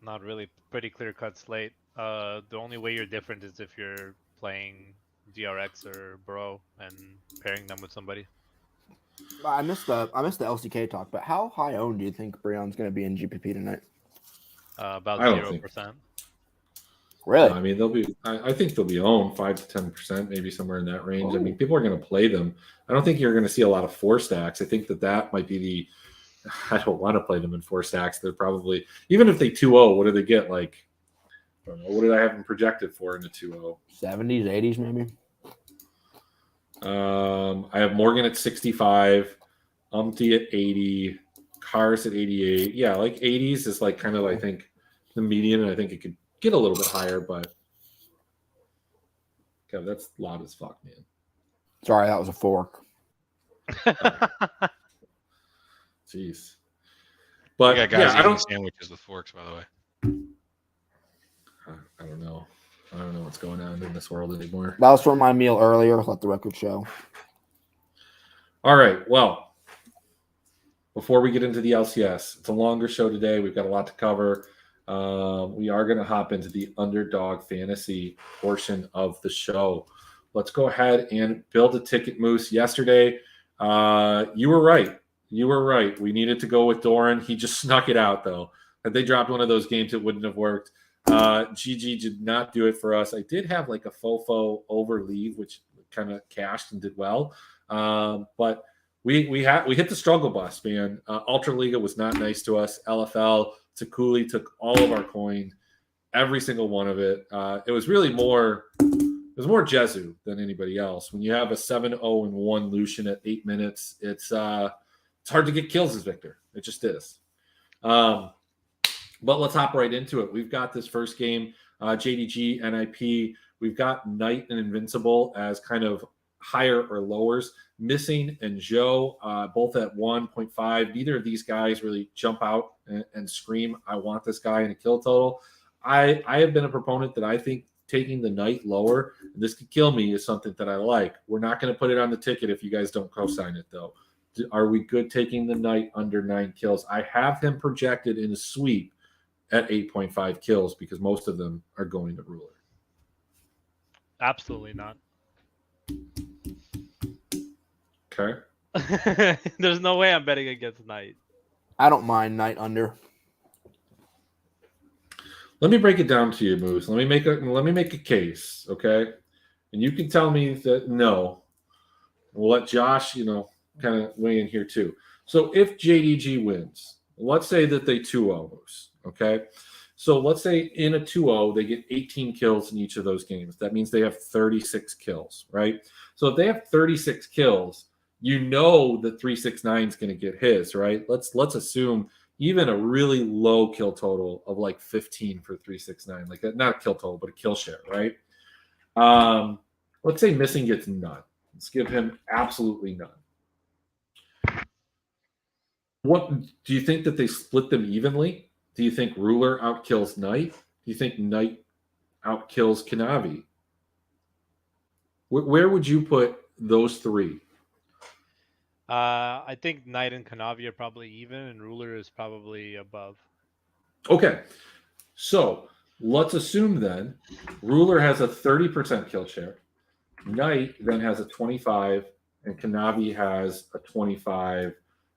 Not really. Pretty clear-cut slate. The only way you're different is if you're playing GRX or Bro and pairing them with somebody. I missed the LCK talk, but how high owned do you think Breon's going to be in GPP tonight? About I don't think. 0%. Really? No, I mean, they'll be. I think they'll be owned 5 to 10%, maybe somewhere in that range. I mean, Oh. people are going to play them. I don't think you're going to see a lot of 4 stacks. I think that might be the. I don't want to play them in 4 stacks. They're probably, even if they 2-0, what do they get? Like, I don't know. What did I have them projected for in the 2-0? 70s, 80s, maybe. I have Morgan at 65, Umti at 80, Cars at 88. Yeah, like 80s is like kind of, I think, the median, and I think it could get a little bit higher, but God, that's loud as fuck, man. Sorry, that was a fork. Jeez. We But got guys yeah, I eating don't. sandwiches with forks, by the way. I don't know. I don't know what's going on in this world anymore. That was from my meal earlier. Let the record show. All right. Well, before we get into the LCS, it's a longer show today. We've got a lot to cover. We are going to hop into the Underdog fantasy portion of the show. Let's go ahead and build a ticket, Moose. Yesterday, you were right. You were right. We needed to go with Doran. He just snuck it out, though. Had they dropped one of those games, it wouldn't have worked. GG did not do it for us. I did have like a fofo over leave, which kind of cashed and did well. But we hit the struggle bus, man. Ultra Liga was not nice to us. LFL, Takuli took all of our coin, every single one of it. It was really more. It was more Jezu than anybody else. When you have a 7-0-1 Lucian at 8 minutes, it's hard to get kills as Victor. It just is. But let's hop right into it. We've got this first game, JDG, NIP. We've got Knight and Invincible as kind of higher or lowers. Missing and Joe, both at 1.5. Neither of these guys really jump out and scream, I want this guy in a kill total. I have been a proponent that I think taking the Knight lower, and this could kill me, is something that I like. We're not going to put it on the ticket if you guys don't co-sign it, though. Are we good taking the Knight under 9 kills? I have him projected in a sweep at 8.5 kills because most of them are going to Ruler. Absolutely not. Okay. There's no way I'm betting against Knight. I don't mind Knight under. Let me break it down to you, Moose. Let me make a case, okay? And you can tell me that no. We'll let Josh, kind of weigh in here too. So if JDG wins, let's say that they 2-0 Moose, okay? So let's say in a 2-0, they get 18 kills in each of those games. That means they have 36 kills, right? So if they have 36 kills, you know that 369 is going to get his, right? Let's assume even a really low kill total of like 15 for 369, like not a kill total, but a kill share, right? Let's say Missing gets none. Let's give him absolutely none. What do you think that they split them evenly? Do you think Ruler outkills Knight? Do you think Knight outkills Kanavi? Where would you put those three? I think Knight and Kanavi are probably even, and Ruler is probably above. Okay, so let's assume then Ruler has a 30% kill share. Knight then has a 25, and Kanavi has a 25.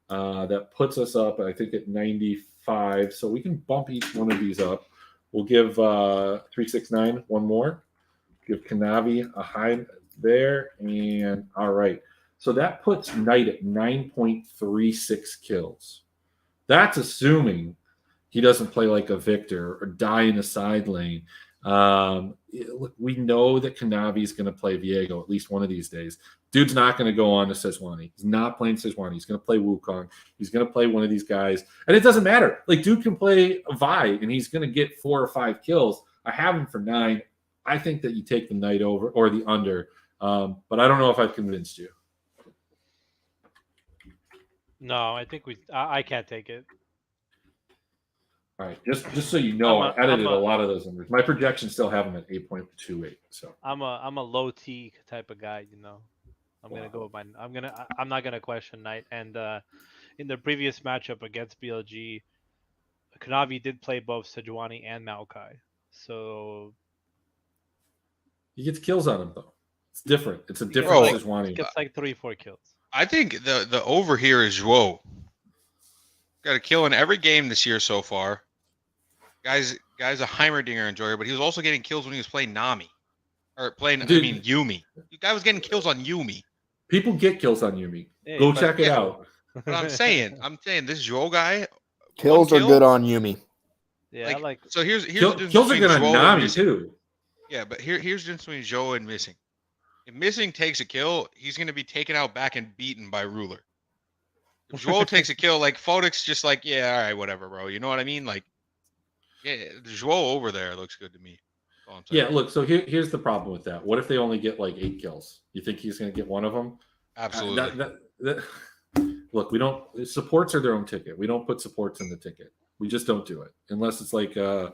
That puts us up, I think, at 95. So we can bump each one of these up. We'll give 369 one more. Give Kanavi a high there, and all right. So that puts Knight at 9.36 kills. That's assuming he doesn't play like a Victor or die in the side lane. We know that Kanavi is going to play Viego at least one of these days. Dude's not going to go on to Sejuani. He's not playing Sejuani. He's going to play Wukong. He's going to play one of these guys. And it doesn't matter. Like, dude can play Vi, and he's going to get 4 or 5 kills. I have him for 9. I think that you take the Knight over or the under. But I don't know if I've convinced you. No, I think I can't take it. All right, just so you know, I edited a lot of those numbers. My projections still have them at 8.28. So I'm a low T type of guy, I'm gonna go with I'm not gonna question Knight. And in the previous matchup against BLG, Kanavi did play both Sejuani and Maokai. So he gets kills on him though. It's different. It's a different Sejuani. He gets like 3-4 kills. I think the over here is Joe. Got a kill in every game this year so far. Guy's a Heimerdinger enjoyer, but he was also getting kills when he was playing Nami. Or playing, Dude. Yumi. The guy was getting kills on Yumi. People get kills on Yumi. Yeah, Go but- check it yeah. out. But I'm saying this Joe guy. Kills one are kill, good on Yumi. Yeah, like So here's the Kills difference are between good on Joe and Nami Missing. too. Yeah, but here's the difference between Joe and Missing. If Missing takes a kill, he's going to be taken out back and beaten by Ruler. If Joel takes a kill, like Fodic's just like, yeah, all right, whatever, bro. You know what I mean? Like, yeah, the Joel over there looks good to me. That's all I'm saying. Yeah, look. So here's the problem with that. What if they only get like 8 kills? You think he's going to get one of them? Absolutely. Look, we don't. Supports are their own ticket. We don't put supports in the ticket. We just don't do it unless it's like a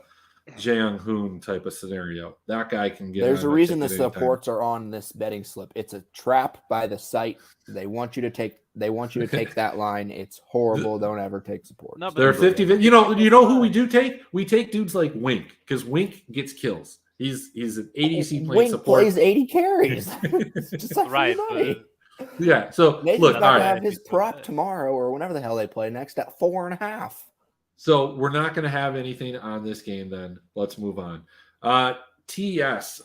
Jang Hoon type of scenario. That guy can get. There's a on reason the ticket anytime. supports are on this betting slip. It's a trap by the site. They want you to take that line. It's horrible. Don't ever take supports. No, but They're 50. You know who we do take? We take dudes like Wink because Wink gets kills. He's an ADC playing Wink support. plays 80 carries. It's just like right. money. Yeah. So Nathan's look, about all to right. have his prop tomorrow or whenever the hell they play next at 4.5. So we're not going to have anything on this game then. Let's move on. TS,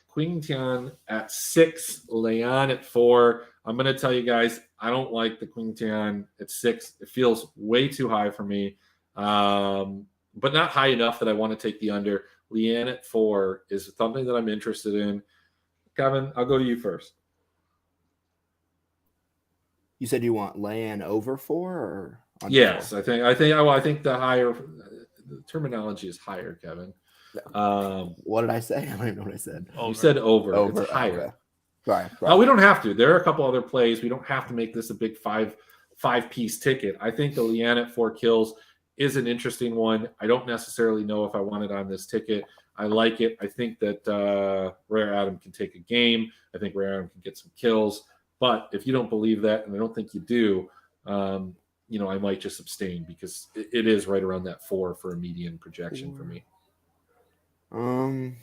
Queen Tian at 6, Leon at 4. I'm going to tell you guys, I don't like the Queen Tian at 6. It feels way too high for me, but not high enough that I want to take the under. Leanne at 4 is something that I'm interested in. Kevin, I'll go to you first. You said you want Leanne over 4 or under Yes, 4? I think the higher the terminology is higher, Kevin. What did I say? I don't even know what I said. You said over. Over. It's higher. Okay. Sorry. We don't have to. There are a couple other plays. We don't have to make this a big five-piece ticket. I think the Leanne at 4 kills is an interesting one. I don't necessarily know if I want it on this ticket. I like it. I think that Rare Adam can take a game. I think Rare Adam can get some kills. But if you don't believe that, and I don't think you do, I might just abstain because it is right around that 4 for a median projection for me. Can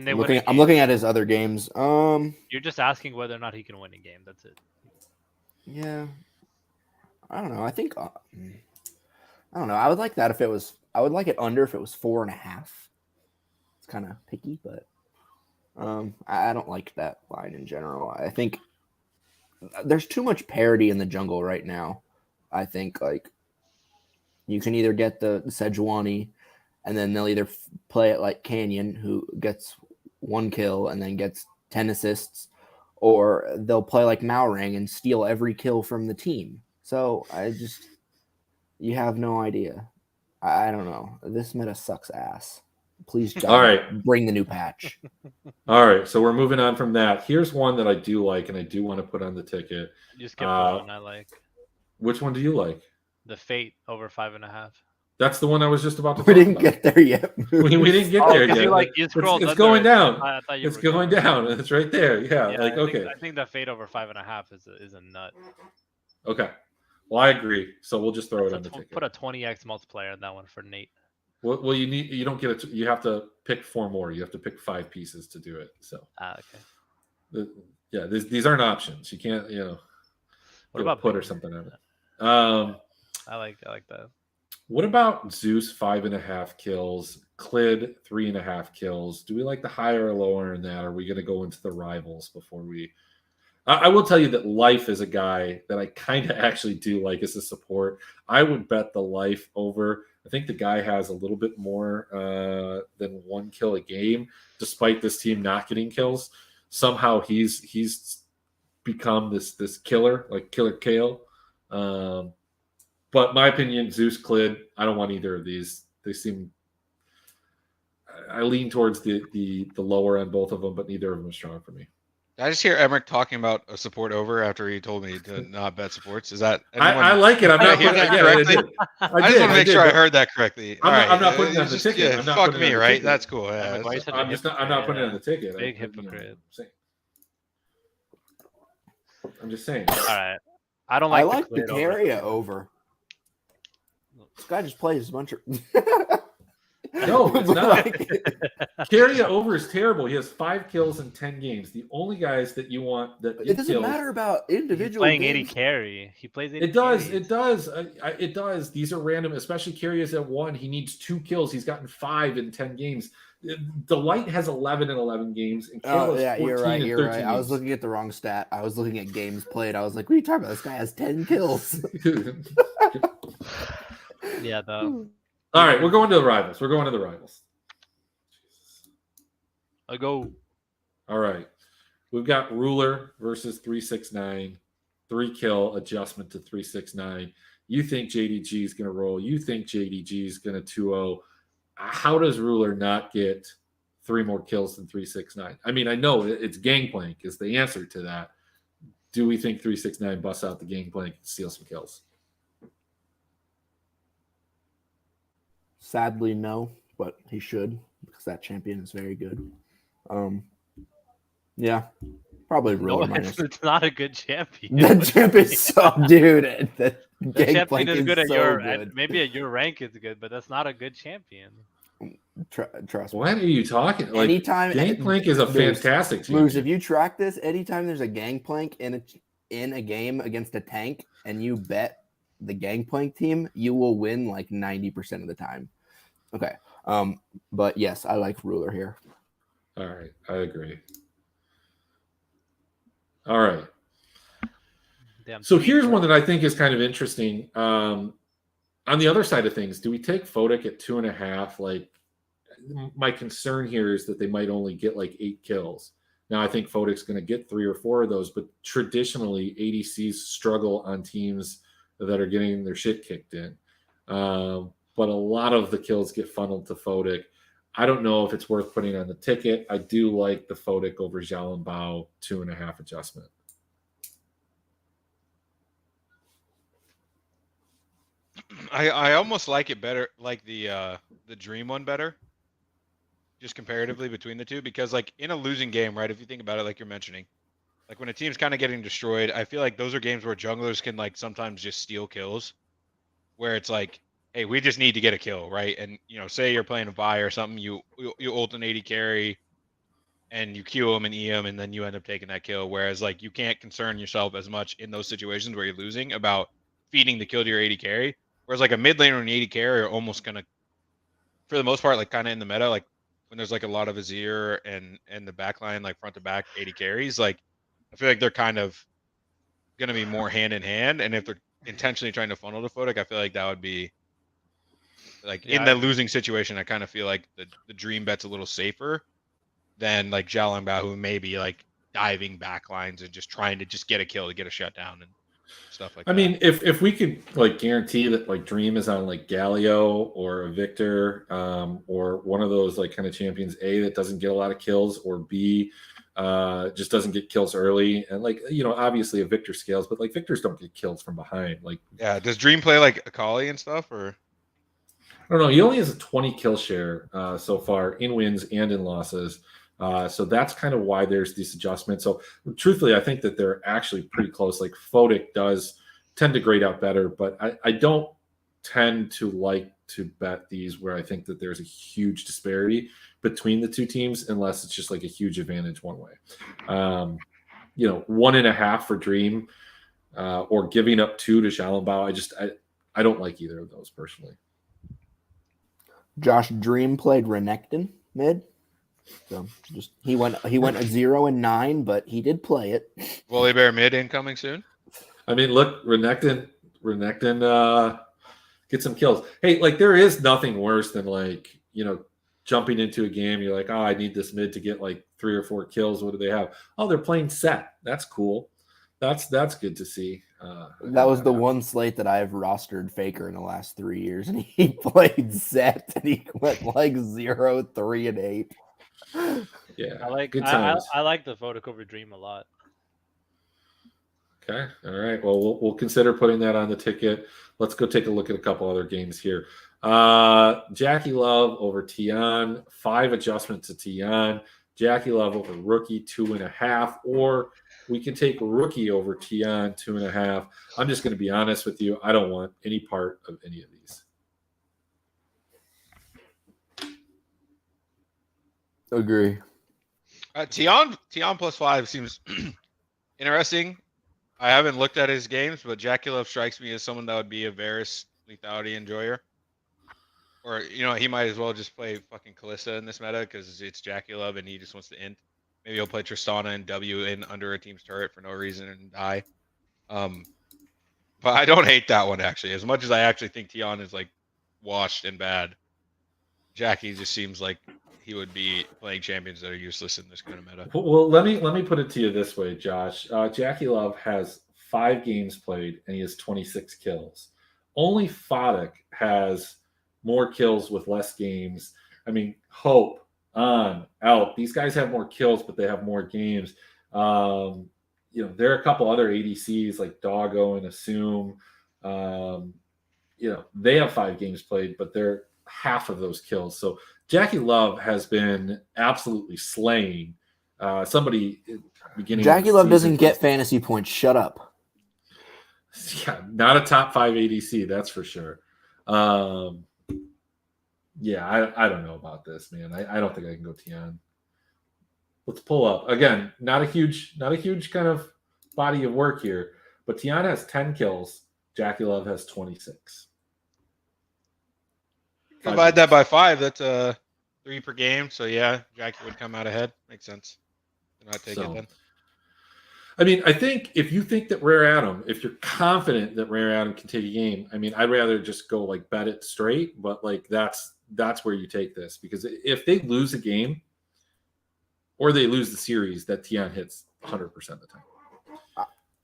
they I'm win? I'm looking at his other games. You're just asking whether or not he can win a game. That's it. Yeah. I don't know. I think I don't know. I would like that if it was. I would like it under if it was 4.5. It's kind of picky, but I don't like that line in general. I think there's too much parity in the jungle right now. I think like you can either get the Sejuani, and then they'll either play it like Canyon, who gets 1 kill and then gets 10 assists, or they'll play like Maorang and steal every kill from the team. So you have no idea. I don't know. This meta sucks ass. Please, All right. Bring the new patch. All right, so we're moving on from that. Here's one that I do like, and I do want to put on the ticket. You skipped one I like. Which one do you like? The Fate over 5.5. That's the one I was just about to. We didn't get there yet. We didn't get there yet. You scrolled it's under going it. down. I thought you It's were going down. It's right there. Yeah. Okay. I think the Fate over 5.5 is a nut. Okay. Well, I agree. So we'll just throw it on the ticket. Put a 20x multiplier on that one for Nate. Well, you don't get it. You have to pick 4 more. You have to pick 5 pieces to do it. So. Okay. These aren't options. You can't. What about put or something on it? I like that. What about Zeus 5.5 kills, Clid 3.5 kills? Do we like the higher or lower in that? Are we going to go into the rivals before we? I will tell you that Life is a guy that I kind of actually do like as a support. I would bet the Life over. I think the guy has a little bit more than 1 kill a game, despite this team not getting kills. Somehow he's become this killer, like Killer Kale. But my opinion, Zeus, Clid, I don't want either of these. They seem. I lean towards the lower on both of them, but neither of them are strong for me. Did I just hear Emmerich talking about a support over after he told me to not bet supports? Is that? I like it. I'm not putting that correctly. I just want to make sure I heard that correctly. I'm not putting it on the ticket. I'm not fuck putting it me, on the right? ticket. That's cool. Yeah, I'm not putting it on the ticket. Big hypocrite. I'm just saying. All right. I don't like. I like the Caria over. This guy just plays a bunch of. No, it's But, not. like, Carry over is terrible. He has 5 kills in 10 games. The only guys that you want that it get doesn't kills. matter about He's individual playing 80 games. carry. He plays 80 It does. carries. It does. It does. These are random, especially Carey is at 1. He needs 2 kills. He's gotten 5 in 10 games. Delight has 11 in 11 games, and Kale Oh has yeah, 14 you're right. in You're 13 right. games. I was looking at the wrong stat. I was looking at games played. I was like, "What are you talking about? This guy has 10 kills." Yeah, though. All right, we're going to the rivals. I go. All right. We've got Ruler versus 369. 3 kill adjustment to 369. You think JDG is going to roll. You think JDG is going to 2-0. How does Ruler not get 3 more kills than 369? I mean, I know it's Gangplank is the answer to that. Do we think 369 busts out the Gangplank and steals some kills? Sadly, no, but he should because that champion is very good. Yeah, probably Ruler minus. It's not a good champion. The champ is so, dude. The The champion Gangplank is good at so your good. maybe at your rank it's good, but that's not a good champion. Trust me. What are you talking? Like, Anytime Gangplank is a fantastic Moose, champion. if you track this, anytime there's a Gangplank in a game against a tank and you bet the Gangplank team, you will win like 90% of the time. Okay. But yes, I like Ruler here. All right, I agree. All right. Damn So sweet, here's bro. one that I think is kind of interesting. On the other side of things, do we take Fodic at 2.5? Like, my concern here is that they might only get like 8 kills. Now, I think Fodic's going to get 3 or 4 of those, but traditionally, ADCs struggle on teams that are getting their shit kicked in. But a lot of the kills get funneled to Fodic. I don't know if it's worth putting on the ticket. I do like the Fodic over Xiaolin Bao 2.5 adjustment. I almost like it better, like the Dream one better, just comparatively between the two, because like in a losing game, right? If you think about it, like you're mentioning, like when a team's kind of getting destroyed, I feel like those are games where junglers can like sometimes just steal kills, where it's like, hey, we just need to get a kill, right? And say you're playing a Vi or something, you ult an 80 carry, and you Q him and E him, and then you end up taking that kill. Whereas like you can't concern yourself as much in those situations where you're losing about feeding the kill to your 80 carry. Whereas like a mid laner and 80 carry are almost gonna, for the most part, like kind of in the meta, like when there's like a lot of Azir and the backline, like front to back 80 carries, like I feel like they're kind of gonna be more hand in hand. And if they're intentionally trying to funnel to Fodic, I feel like that would be like in the losing situation. I kind of feel like the Dream bet's a little safer than like Xiaolin Bao, who may be like diving backlines and just trying to just get a kill to get a shutdown and stuff like that. I mean, if we could like guarantee that like Dream is on like Galio or a Victor, or one of those like kind of champions, A, that doesn't get a lot of kills, or B, just doesn't get kills early, and like obviously a Victor scales, but like Victors don't get kills from behind. Like, yeah, does Dream play like Akali and stuff, or I don't know. He only has a 20 kill share so far in wins and in losses. So that's kind of why there's this adjustment. So truthfully, I think that they're actually pretty close. Like Fodic does tend to grade out better, but I don't tend to like to bet these where I think that there's a huge disparity between the two teams, unless it's just like a huge advantage one way. 1.5 for Dream, or giving up 2 to Xiaolin Bao. I don't like either of those personally. Josh Dream played Renekton mid. So he went a 0 and 9, but he did play it. Wooly Bear mid incoming soon? I mean, look, Renekton get some kills. Hey, like there is nothing worse than like, jumping into a game. You're like, oh, I need this mid to get like 3 or 4 kills. What do they have? Oh, they're playing set. That's cool. That's good to see. That was the one slate that I've rostered Faker in the last 3 years, and he played set and he went like 0, 3, and 8. Yeah, I like good times. I like the Fodic over Dream a lot. Okay, all right. Well, we'll consider putting that on the ticket. Let's go take a look at a couple other games here. Jackie Love over Tian, 5 adjustments to Tian. Jackie Love over Rookie, 2.5, or we can take Rookie over Tian, 2.5. I'm just going to be honest with you. I don't want any part of any of these. Agree. Tion +5 seems interesting. I haven't looked at his games, but Jackie strikes me as someone that would be a Varus lethality enjoyer. Or, he might as well just play fucking Kalista in this meta because it's Jackie and he just wants to int. Maybe he'll play Tristana and W in under a team's turret for no reason and die. But I don't hate that one, actually. As much as I actually think Tion is, like, washed and bad, Jackie just seems like he would be playing champions that are useless in this kind of meta. Well, let me put it to you this way, Josh. Jackie Love has 5 games played and he has 26 kills. Only Foddock has more kills with less games. I mean, Hope, On, Elk. These guys have more kills, but they have more games. There are a couple other ADCs like Doggo and Assume. They have 5 games played, but they're half of those kills. So Jackie Love has been absolutely slaying. Somebody beginning. Jackie Love doesn't get fantasy points. Shut up. Yeah, not a top 5 ADC, that's for sure. I don't know about this, man. I don't think I can go Tian. Let's pull up again. Not a huge kind of body of work here, but Tian has 10 kills. Jackie Love has 26. Divide that by 5. That's 3 per game. So yeah, Jackie would come out ahead. Makes sense. And I take it then. I mean, I think if you think that Rare Adam, if you're confident that Rare Adam can take a game, I mean, I'd rather just go like bet it straight. But like that's where you take this, because if they lose a game or they lose the series, that Tian hits 100% of the time.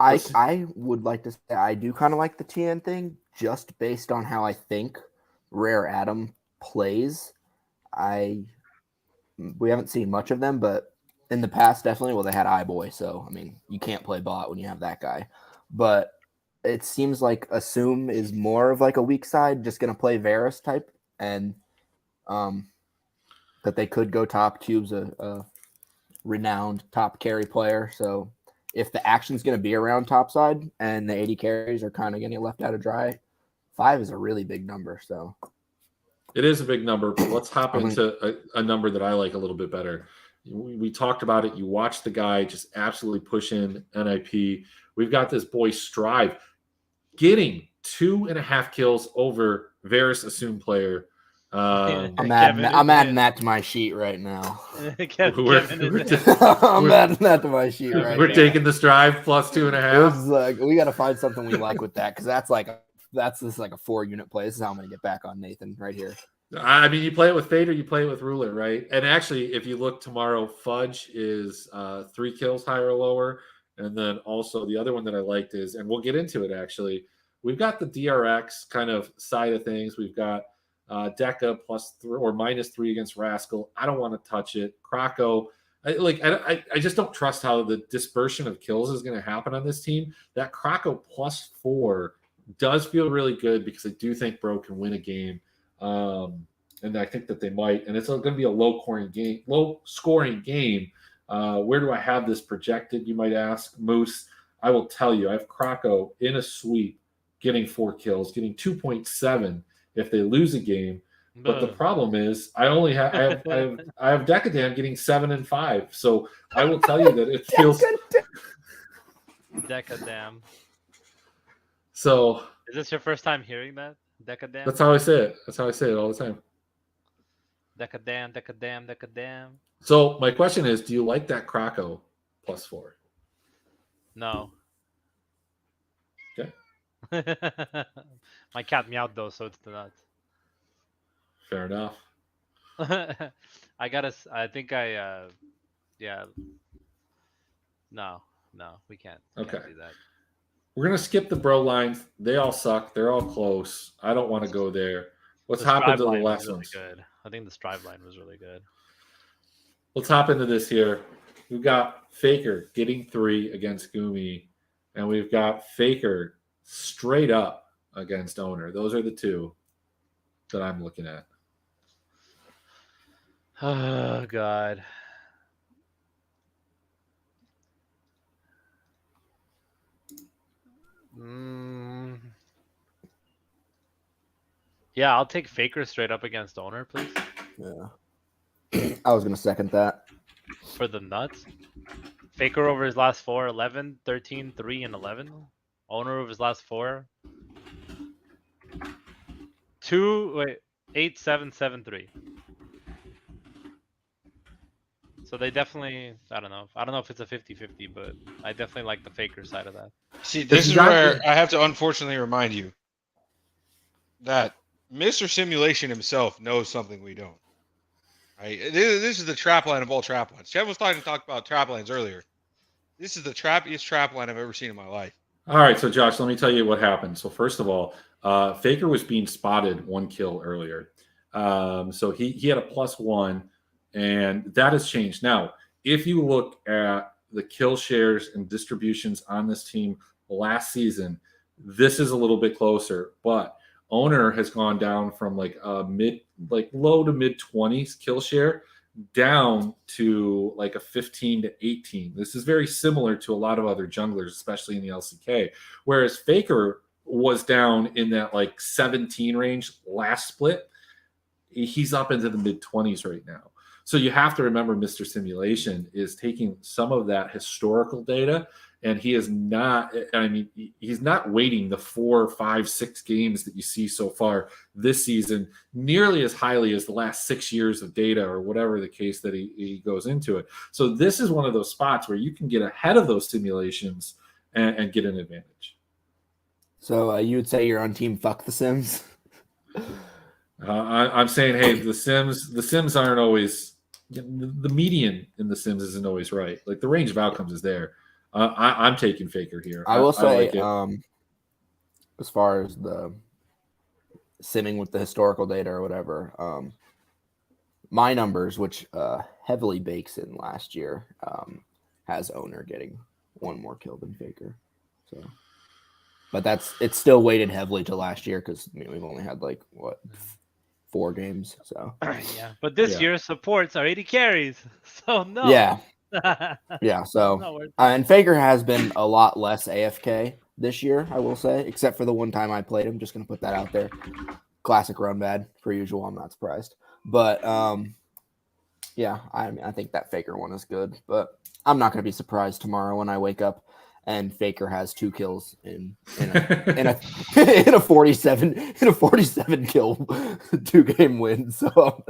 I would like to say I do kind of like the Tian thing, just based on how I think Rare Adam plays. We haven't seen much of them, but in the past, definitely. Well, they had iBoy, so I mean, you can't play bot when you have that guy. But it seems like Assume is more of like a weak side, just gonna play Varus type, and that they could go top. Cube's a renowned top carry player, so if the action's gonna be around top side and the 80 carries are kind of getting left out of dry, 5 is a really big number. So it is a big number, but let's hop into a number that I like a little bit better. We talked about it. You watch the guy just absolutely push in NIP. We've got this boy Strive getting 2.5 kills over Varus Assume player. I'm adding that to my sheet right now. I'm adding that to my sheet right now. We're taking the Strive plus 2.5. Like, we got to find something we like with that, because that's like a 4-unit play. This is how I'm going to get back on Nathan right here. I mean, you play it with Fade or you play it with Ruler, right? And actually, if you look tomorrow, Fudge is 3 kills higher or lower. And then also the other one that I liked is, and we'll get into it actually, we've got the DRX kind of side of things. We've got Deca +3 or -3 against Rascal. I don't want to touch it. Krakow, I just don't trust how the dispersion of kills is going to happen on this team. That Krakow +4 does feel really good, because I do think Bro can win a game. And I think that they might, and it's going to be a low scoring game. Where do I have this projected? You might ask, Moose. I will tell you, I have Krakow in a sweep, getting 4 kills, getting 2.7 if they lose a game. But the problem is, I have Decadam getting 7 and 5. So I will tell you that it feels Decadam. So is this your first time hearing that? Decadam? That's how I say it. That's how I say it all the time. Decadam. So my question is, do you like that Krakow +4? No. Okay. My cat meowed though, so it's the nuts. Fair enough. No, we can't. Okay. Can't do that. We're going to skip the bro lines. They all suck. They're all close. I don't want to go there. Let's hop into the last ones. Good. I think the Strive line was really good. Let's hop into this here. We've got Faker getting 3 against Gumi, and we've got Faker straight up against Owner. Those are the 2 that I'm looking at. Oh, God. Yeah, I'll take Faker straight up against Owner, please. Yeah. I was going to second that. For the nuts. Faker over his last 4, 11, 13, 3, and 11. Owner over his last 4. 8, 7, 7, 3. So they definitely, I don't know if it's a 50-50, but I definitely like the Faker side of that. See, this is where I have to unfortunately remind you that Mr. Simulation himself knows something we don't. Right? This is the trap line of all trap lines. Chad was talking about trap lines earlier. This is the trappiest trap line I've ever seen in my life. All right, so Josh, let me tell you what happened. So first of all, Faker was being spotted 1 kill earlier. So he had a +1, and that has changed. Now, if you look at the kill shares and distributions on this team last season, this is a little bit closer, but Owner has gone down from like low to mid 20s kill share down to like a 15 to 18. This is very similar to a lot of other junglers, especially in the LCK, whereas Faker was down in that like 17 range last split. He's up into the mid 20s right now. So you have to remember Mr. Simulation is taking some of that historical data, and he is not, I mean, he's not weighting the 4, 5, 6 games that you see so far this season nearly as highly as the last 6 years of data or whatever the case that he goes into it. So this is one of those spots where you can get ahead of those simulations and get an advantage. So you would say you're on team fuck the Sims? I'm saying, hey, the Sims aren't always, the median in the Sims isn't always right. Like the range of outcomes is there. I'm taking Faker here. I will say, like as far as the simming with the historical data or whatever, my numbers, which heavily bakes in last year, has Owner getting 1 more kill than Faker. So, but it's still weighted heavily to last year because we've only had like 4 games. So yeah, but this year's supports are 80 carries, so no. Yeah. Yeah, so and Faker has been a lot less AFK this year, I will say, except for the one time I played him. Just gonna put that out there. Classic run bad, per usual. I'm not surprised, but yeah, I think that Faker one is good, but I'm not gonna be surprised tomorrow when I wake up and Faker has 2 kills in a 47 kill 2-game win. So I'm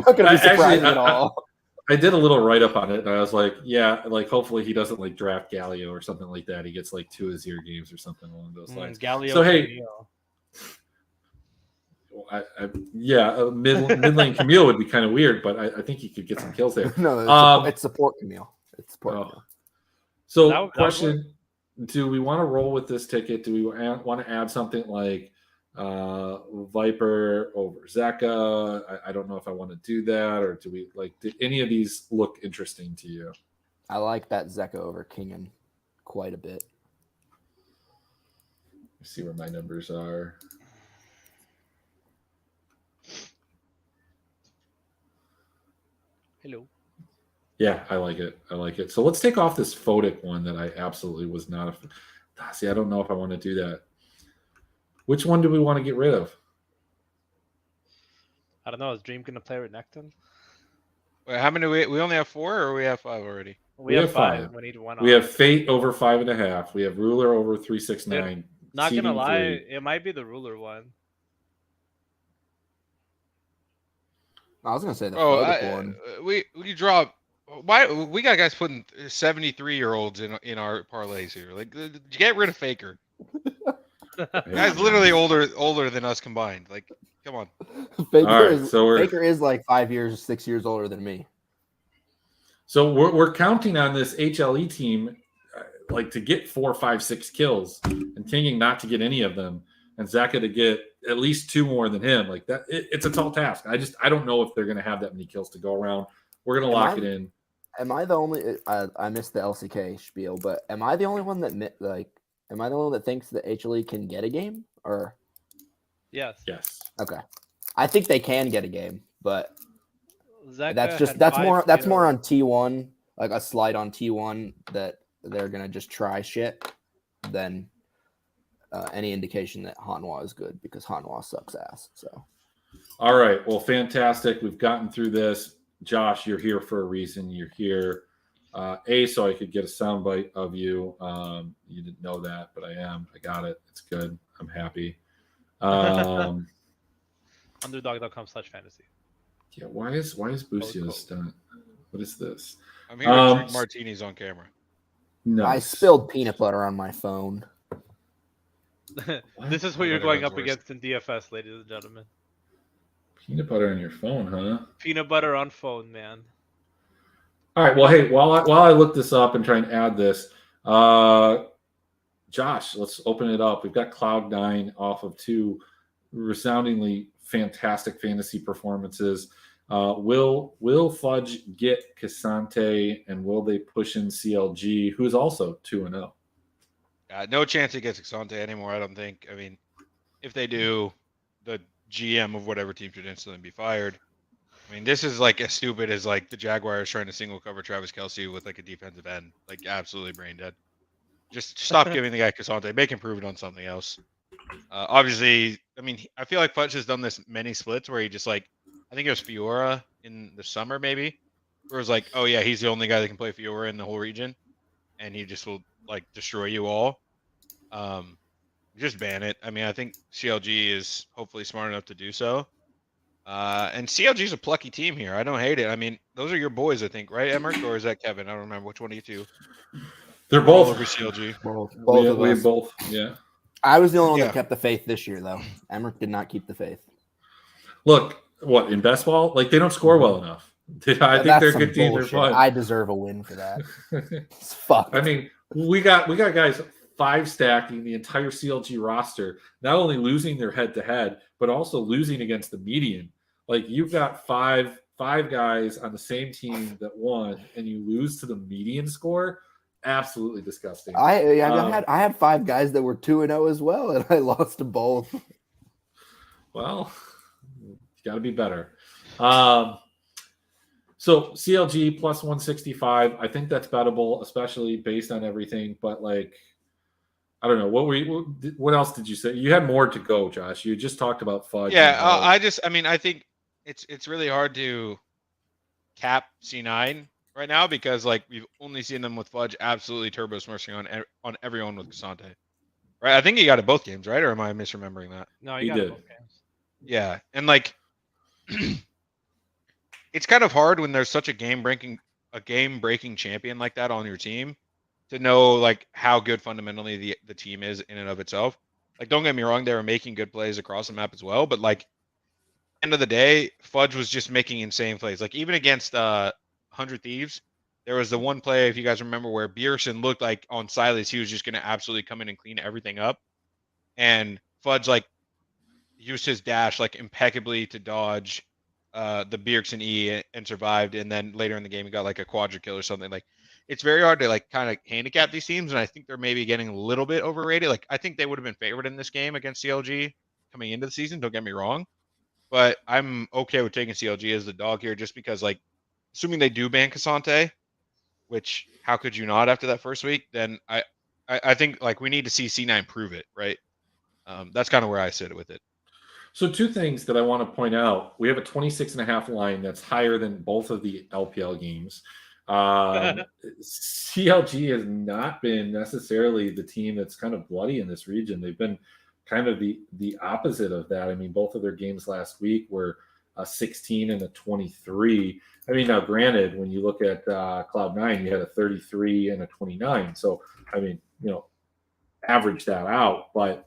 not gonna be surprised at all. I did a little write up on it, and I was like, yeah, like hopefully he doesn't like draft Galio or something like that. He gets like 2 Azir games or something along those lines. Galio so hey, mid lane Camille would be kind of weird, but I think he could get some kills there. No, it's support Camille. It's support Camille. So question: do we want to roll with this ticket? Do we want to add something like Viper over Zeka? I don't know if I want to do that, or do we like? Did any of these look interesting to you? I like that Zeka over Kingen quite a bit. Let's see where my numbers are. Hello. Yeah, I like it. I like it. So let's take off this photic one that I absolutely was not. See, I don't know if I want to do that. Which one do we want to get rid of? I don't know. Is Dream gonna play with Necton? Wait, how many? We only have 4, or we have 5 already? We have 5. We need 1. We have Fate over 5.5. We have Ruler over 369. Not gonna lie, it might be the Ruler one. I was gonna say the photic one. We draw. Why we got guys putting 73-year-olds in our parlays here? Like, get rid of Faker. Guy's literally older than us combined. Like, come on. Faker is like 5 years, 6 years older than me. So we're counting on this HLE team, like to get 4, 5, 6 kills, and Kinging not to get any of them, and Zeka to get at least 2 more than him. Like that, it's a tall task. I don't know if they're going to have that many kills to go around. We're going to lock it in. Am I the only? I missed the LCK spiel, but am I the only one that Am I the one that thinks that HLE can get a game? Or yes. Okay, I think they can get a game, but Zeka that's more on T1, like a slide on T1 that they're gonna just try shit than any indication that Hanwha is good, because Hanwha sucks ass. So All right. Well, fantastic. We've gotten through this. Josh, you're here for a reason. You're here, so I could get a soundbite of you. You didn't know that, but I am. I got it. It's good. I'm happy. Underdog.com/fantasy. Yeah. Why is Busio stunt? What is this? I'm here to drink martinis on camera. No. I spilled peanut butter on my phone. This is who you're going up against in DFS, ladies and gentlemen. Peanut butter on your phone, huh? Peanut butter on phone, man. All right. Well, hey, while I look this up and try and add this, Josh, let's open it up. We've got Cloud9 off of 2 resoundingly fantastic fantasy performances. Will Fudge get Casante, and will they push in CLG, who's also 2-0? No chance he gets Casante anymore, I don't think. I mean, if they do, the GM of whatever team should instantly be fired. I mean, this is like as stupid as like the Jaguars trying to single cover Travis Kelce with like a defensive end. Like absolutely brain dead. Just stop giving the guy Casante. Make him prove it on something else. Obviously, I mean, I feel like Fudge has done this many splits where he just like, I think it was Fiora in the summer maybe, where it was like, oh yeah, he's the only guy that can play Fiora in the whole region, and he just will like destroy you all. Just ban it. I mean, I think CLG is hopefully smart enough to do so. And CLG is a plucky team here. I don't hate it. I mean, those are your boys, I think, right, Emmerich, or is that Kevin? I don't remember which one of you two. They're All both over CLG. Both we of us. both. Yeah. I was the only one Yeah. that kept the faith this year, though. Emmerich did not keep the faith. Look, what in best ball? Like they don't score well enough. I think That's they're a some good team. They're bullshit. fun. I deserve a win for that. It's fucked. I mean, we got guys 5 stacking the entire CLG roster, not only losing their head to head, but also losing against the median. Like you've got five guys on the same team that won, and you lose to the median score. Absolutely disgusting. I had 5 guys that were 2-0 as well, and I lost to both. Well, you got to be better. So CLG plus 165. I think that's bettable, especially based on everything. But like, I don't know. What else did you say? You had more to go, Josh. You just talked about Fudge. Yeah, I think it's really hard to cap C9 right now because like we've only seen them with Fudge absolutely turbo smurfing on everyone with Casante. Right? I think he got it both games, right? Or am I misremembering that? No, He you got did. it both games. Yeah, and like it's kind of hard when there's such a game breaking champion like that on your team to know like how good fundamentally the team is in and of itself. Like, don't get me wrong, they were making good plays across the map as well, but like end of the day, Fudge was just making insane plays. Like even against 100 Thieves, there was the one play, if you guys remember, where Bjergsen looked like on Silas, he was just going to absolutely come in and clean everything up, and Fudge like used his dash like impeccably to dodge the Bjergsen E and survived, and then later in the game he got like a quadra kill or something. Like it's very hard to like kind of handicap these teams, and I think they're maybe getting a little bit overrated. Like I think they would have been favored in this game against CLG coming into the season, don't get me wrong, but I'm okay with taking CLG as the dog here just because like assuming they do ban Casante, which how could you not after that first week, then I think like we need to see C9 prove it, right? That's kind of where I sit with it. So 2 things that I want to point out. We have a 26.5 line that's higher than both of the LPL games. CLG has not been necessarily the team that's kind of bloody in this region. They've been kind of the opposite of that. I mean, both of their games last week were a 16 and a 23. I mean, now granted, when you look at Cloud9, you had a 33 and a 29. So, I mean, average that out. But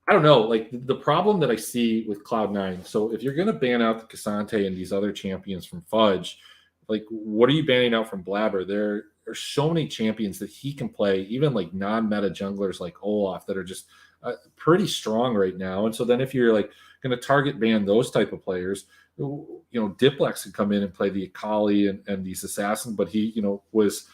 I don't know, like the problem that I see with Cloud9. So if you're going to ban out the Casante and these other champions from Fudge, like what are you banning out from Blabber? There are so many champions that he can play, even like non-meta junglers like Olaf that are just pretty strong right now. And so then if you're like going to target ban those type of players, Diplex can come in and play the Akali and these assassins, but he, was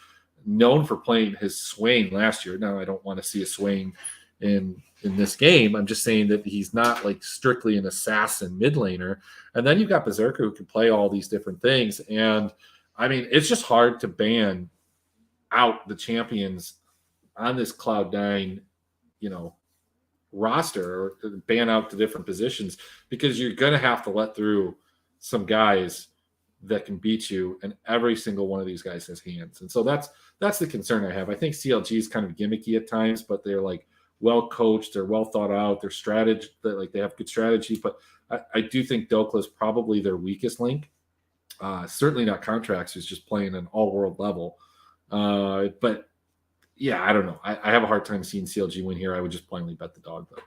known for playing his Swain last year. Now I don't want to see a Swain in this game. I'm just saying that he's not like strictly an assassin mid laner. And then you've got Berserker who can play all these different things. And I mean, it's just hard to ban out the champions on this Cloud9, roster or ban out the different positions, because you're going to have to let through some guys that can beat you, and every single one of these guys has hands. And so that's the concern I have. I think CLG is kind of gimmicky at times, but they're like well coached, they're well thought out, their strategy, like they have good strategy. But I do think Dokla is probably their weakest link. Certainly not Contracts, who's just playing an all-world level. But yeah, I don't know. I have a hard time seeing CLG win here. I would just blindly bet the dog, though.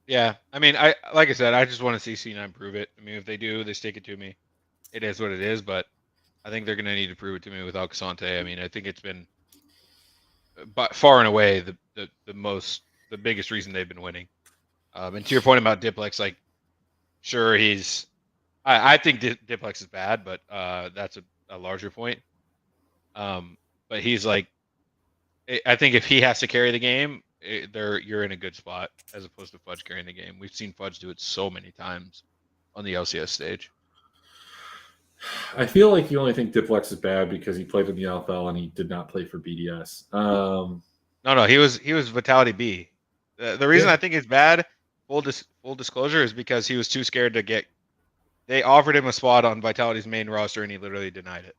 Yeah, I mean, like I said, I just want to see C9 prove it. I mean, if they do, they stick it to me. It is what it is, but I think they're going to need to prove it to me without Casante. I mean, I think it's been far and away the biggest reason they've been winning. And to your point about Diplex, like, sure, I think Diplex is bad, but that's a larger point. But he's like, I think if he has to carry the game, you're in a good spot as opposed to Fudge carrying the game. We've seen Fudge do it so many times on the LCS stage. I feel like you only think Diplex is bad because he played in the LFL and he did not play for BDS. No, he was Vitality B. The reason I think it's bad, full disclosure, is because he was too scared to get. They offered him a spot on Vitality's main roster and he literally denied it.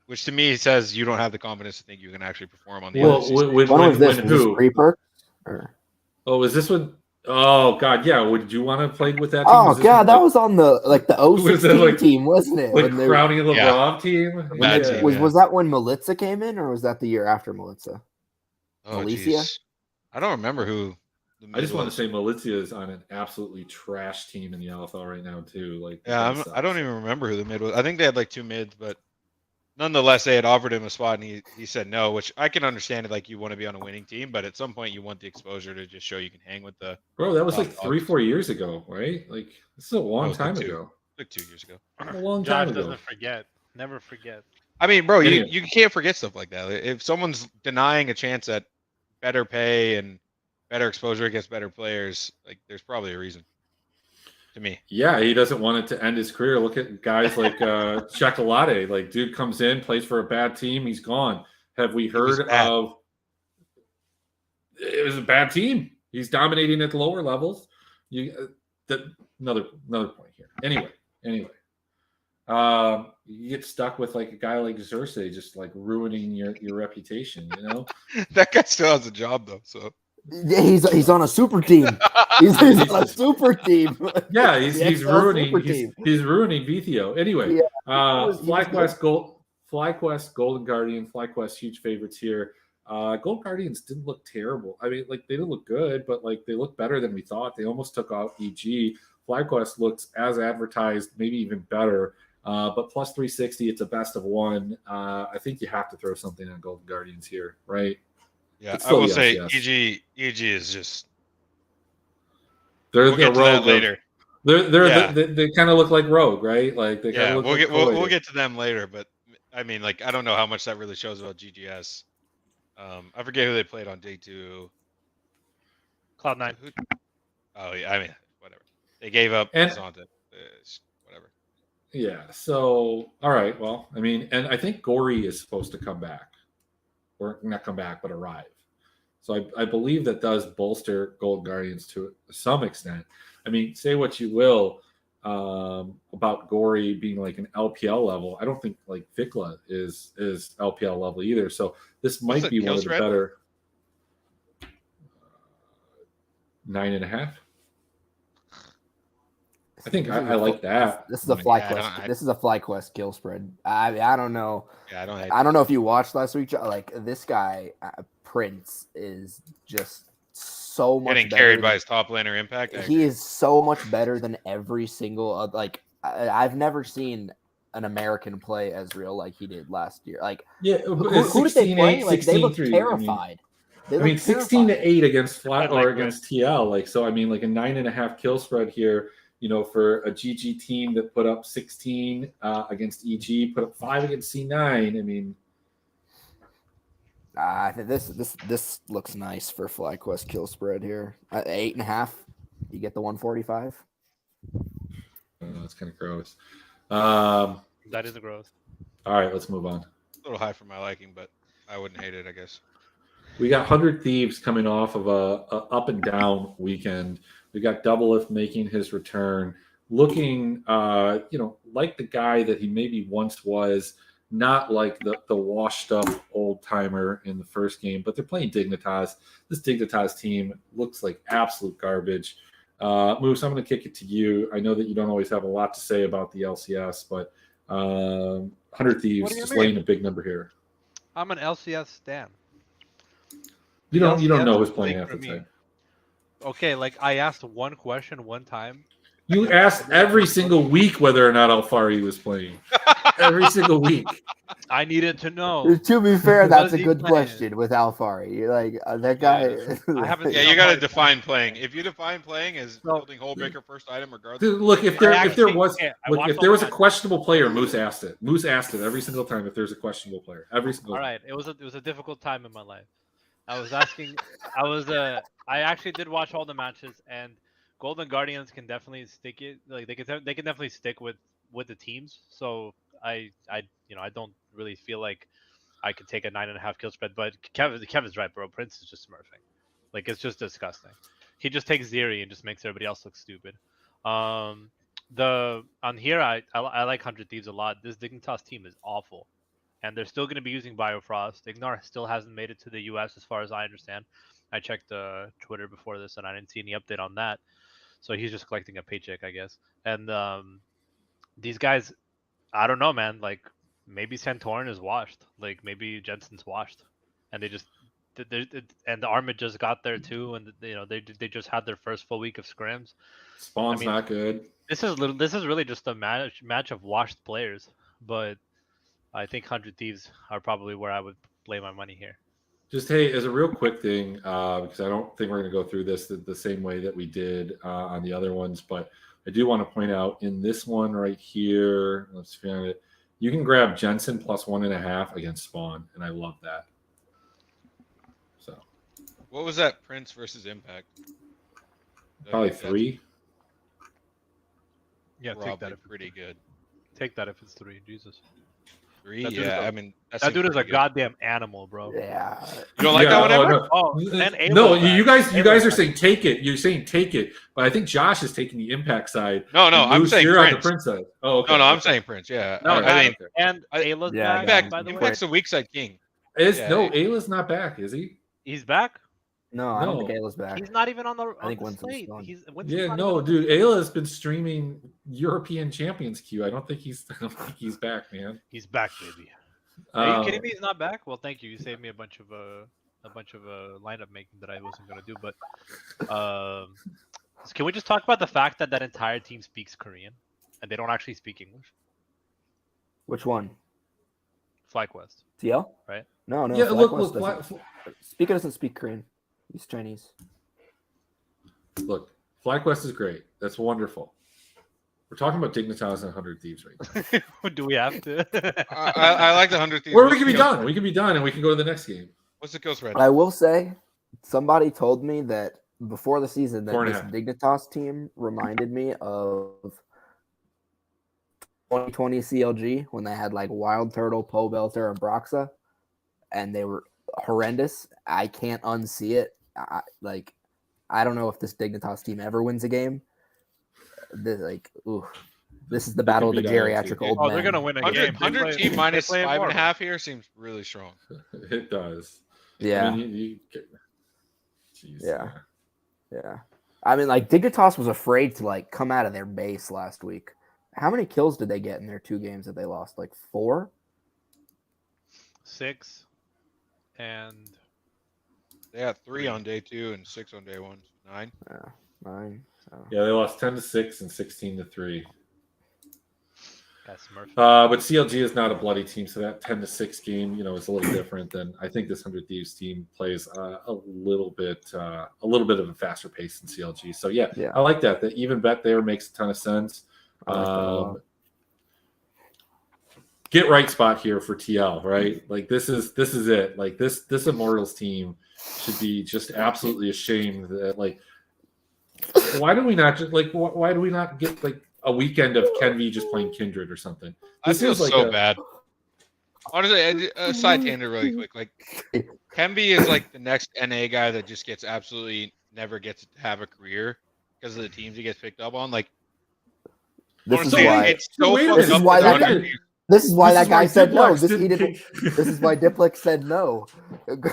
Which to me says you don't have the confidence to think you can actually perform on the Well, LCS. When was this? Was this who? pre-perk? Or... Oh, is this one? Oh God, yeah. Would you want to play with that team? Oh God, that was on the 016 team, wasn't it? Like Crowning Lavrov team. Was that when Melitza came in, or was that the year after Melitza? Oh, Milicia? I don't remember who. I just want to say Milicia is on an absolutely trash team in the LFL right now too. Like, yeah, I don't even remember who the mid was. I think they had like 2 mids, but nonetheless, they had offered him a spot and he said no, which I can understand. Like, you want to be on a winning team, but at some point you want the exposure to just show you can hang with the. Bro, that was like 3-4 years ago, right? Like, this is a long time ago. Like 2 years ago. A long time ago. Doesn't forget. Never forget. I mean, bro, you can't forget stuff like that. If someone's denying a chance at better pay and better exposure against better players, like, there's probably a reason. To me. Yeah, he doesn't want it to end his career. Look at guys like Chocolate. Like, dude comes in, plays for a bad team, he's gone. Have we heard of? It was a bad team. He's dominating at the lower levels. Another point here. Anyway, you get stuck with like a guy like Xerxes just like ruining your reputation. You know, that guy still has a job though, so. Yeah, he's on a super team. He's on a super team. Yeah, he's ruining Vithio. Anyway, FlyQuest Golden Guardian, FlyQuest huge favorites here. Golden Guardians didn't look terrible. I mean, like, they didn't look good, but like they looked better than we thought. They almost took out EG. FlyQuest looks as advertised, maybe even better. But plus 360, it's a best of one. I think you have to throw something on Golden Guardians here, right? Yeah, I will say EG is just. We'll get to that later. They kind of look like Rogue, right? Like they kind of look we'll get to them later, but I mean, like, I don't know how much that really shows about GGS. I forget who they played on day 2. Cloud9. Oh yeah, I mean, whatever. They gave up Zonta. Whatever. Yeah. So all right. Well, I mean, and I think Gory is supposed to come back, or not come back, but arrive. So I believe that does bolster Golden Guardians to some extent. I mean, say what you will about Gory being like an LPL level. I don't think like Vikla is LPL level either. So this might be one of the better 9.5. I think I like that. This is a FlyQuest. This is a FlyQuest kill spread. I don't know. Yeah, I don't know if you watched last week. Like, this guy Prince is just so much getting better carried by his top laner Impact. He is so much better than every single I've never seen an American play as real like he did last year. Like, yeah, who did they play? Like, they look terrified. I mean 16-8 against Flat or against TL. Like, so I mean, like a 9.5 kill spread here. You know, for a GG team that put up 16 against EG, put up 5 against C9. I mean, I think this looks nice for FlyQuest kill spread here. 8.5, you get the 145. I don't know, it's kind of gross. That is a gross. All right, let's move on. A little high for my liking, but I wouldn't hate it, I guess. We got 100 Thieves coming off of a up and down weekend. We got Doublelift making his return, looking, like the guy that he maybe once was, not like the washed up old timer in the first game, but they're playing Dignitas. This Dignitas team looks like absolute garbage. Moose, I'm going to kick it to you. I know that you don't always have a lot to say about the LCS, but 100 Thieves What do you just mean? laying a big number here. I'm an LCS stan. You The don't know LCS who's is playing big half for the me. time. Okay, like I asked one question one time. You asked every single week whether or not Alfari was playing. Every single week. I needed to know. To be fair, that's Was a he good playing? question with Alfari. You're like that guy. I haven't Yeah, seen you got to Alfari define playing. If you define playing as No. building Hullbreaker first item, regardless. Dude, look, if I there actually- was okay, I look watched if all there the was a matches. questionable player, Moose asked it. Moose asked it every single time if there's a questionable player. Every single All time. right, it was a difficult time in my life. I was asking. I actually did watch all the matches, and Golden Guardians can definitely stick it. Like they can definitely stick with the teams. So I don't really feel like I could take a 9.5 kill spread. But Kevin's right, bro. Prince is just smurfing. Like it's just disgusting. He just takes Zeri and just makes everybody else look stupid. On here, I like 100 Thieves a lot. This Dignitas team is awful. And they're still going to be using Biofrost. Ignar still hasn't made it to the US as far as I understand. I checked Twitter before this and I didn't see any update on that. So he's just collecting a paycheck, I guess. And these guys, I don't know, man. Like maybe Santorin is washed. Like maybe Jensen's washed, and they just and the Armid just got there too, and they just had their first full week of scrims. Spawn's I mean, not good. This is really just a match of washed players, but I think 100 Thieves are probably where I would lay my money here. Just hey, as a real quick thing, because I don't think we're going to go through this the same way that we did on the other ones, but I do want to point out in this one right here, let's find it. You can grab Jensen plus 1.5 against Spawn, and I love that. So What was that Prince versus Impact? probably That's 3. Yeah, take probably that. pretty good. Take that if it's 3. Jesus, 3, That dude is yeah. a- I mean, that seems dude is a pretty good. goddamn animal, bro. Yeah. You don't like that one, Ever? No. Oh, and No, Abel's you back. guys Abel's are back. saying take it. You're saying take it, but I think Josh is taking the Impact side. No, and I'm Moose, saying you're on the Prince. Prince side. Oh, okay. No, I'm okay. saying Prince. Yeah. No, Alright, I mean, okay. and I- Ayla's Yeah, back. Impact, By the way, Impact's the weak side king. Yeah, Ayla's not back, is he? he's back. No, I don't No. think Ayla's back. He's not even on the. I think on the Winston's slate. gone. Winston's Yeah, not no, even on the dude. slate. Ayla's been streaming European Champions queue. I don't think he's back, man. He's back, baby. Are you Um, kidding me? He's not back. Well, thank you. You saved me a bunch of lineup making that I wasn't gonna do. But can we just talk about the fact that entire team speaks Korean and they don't actually speak English? Which one? FlyQuest. TL? Right. No. Yeah, FlyQuest look, doesn't- Speaker doesn't speak Korean. He's Chinese. look. FlyQuest is great. That's wonderful. We're talking about Dignitas and 100 Thieves right now. Do we have to? I like the 100 Thieves. Or we can be done. We can be done, and we can go to the next game. What's the kill spread? I will say, somebody told me that before the season that 4.5. this Dignitas team reminded me of 2020 CLG when they had like Wild Turtle, Poe Belter, and Broxa, and they were horrendous. I can't unsee it. I don't know if this Dignitas team ever wins a game. This is the battle of the beat out geriatric too. old Oh, men. they're gonna win a 100, game. 100 team minus 5.5 here seems really strong. It does. Yeah, I mean, Jeez. yeah. I mean, like Dignitas was afraid to like come out of their base last week. How many kills did they get in their 2 games that they lost? Like 4? 6 and They had 3 on day 2 and 6 on day 1. 9. 9. So. Yeah, they lost 10-6 and 16-3. got Smurf. But CLG is not a bloody team, so that 10-6 game, is a little different than I think this 100 Thieves team plays a little bit of a faster pace than CLG. So yeah. I like that. The even bet there makes a ton of sense. I like that a lot. Get right spot here for TL, right? Like this is it. Like this Immortals team should be just absolutely ashamed that like why do we not get like a weekend of Kenvi just playing Kindred or something? I feel is like so bad. Honestly, a side tangent really quick. Like, Kemby is like the next NA guy that just gets absolutely never gets to have a career because of the teams he gets picked up on. Like, This is honestly, why. it's so wait a fucked This is up minute. why that that they're guy. This is why This that is guy why said no. Diplex This he didn't didn't. take- This is why Diplex said no.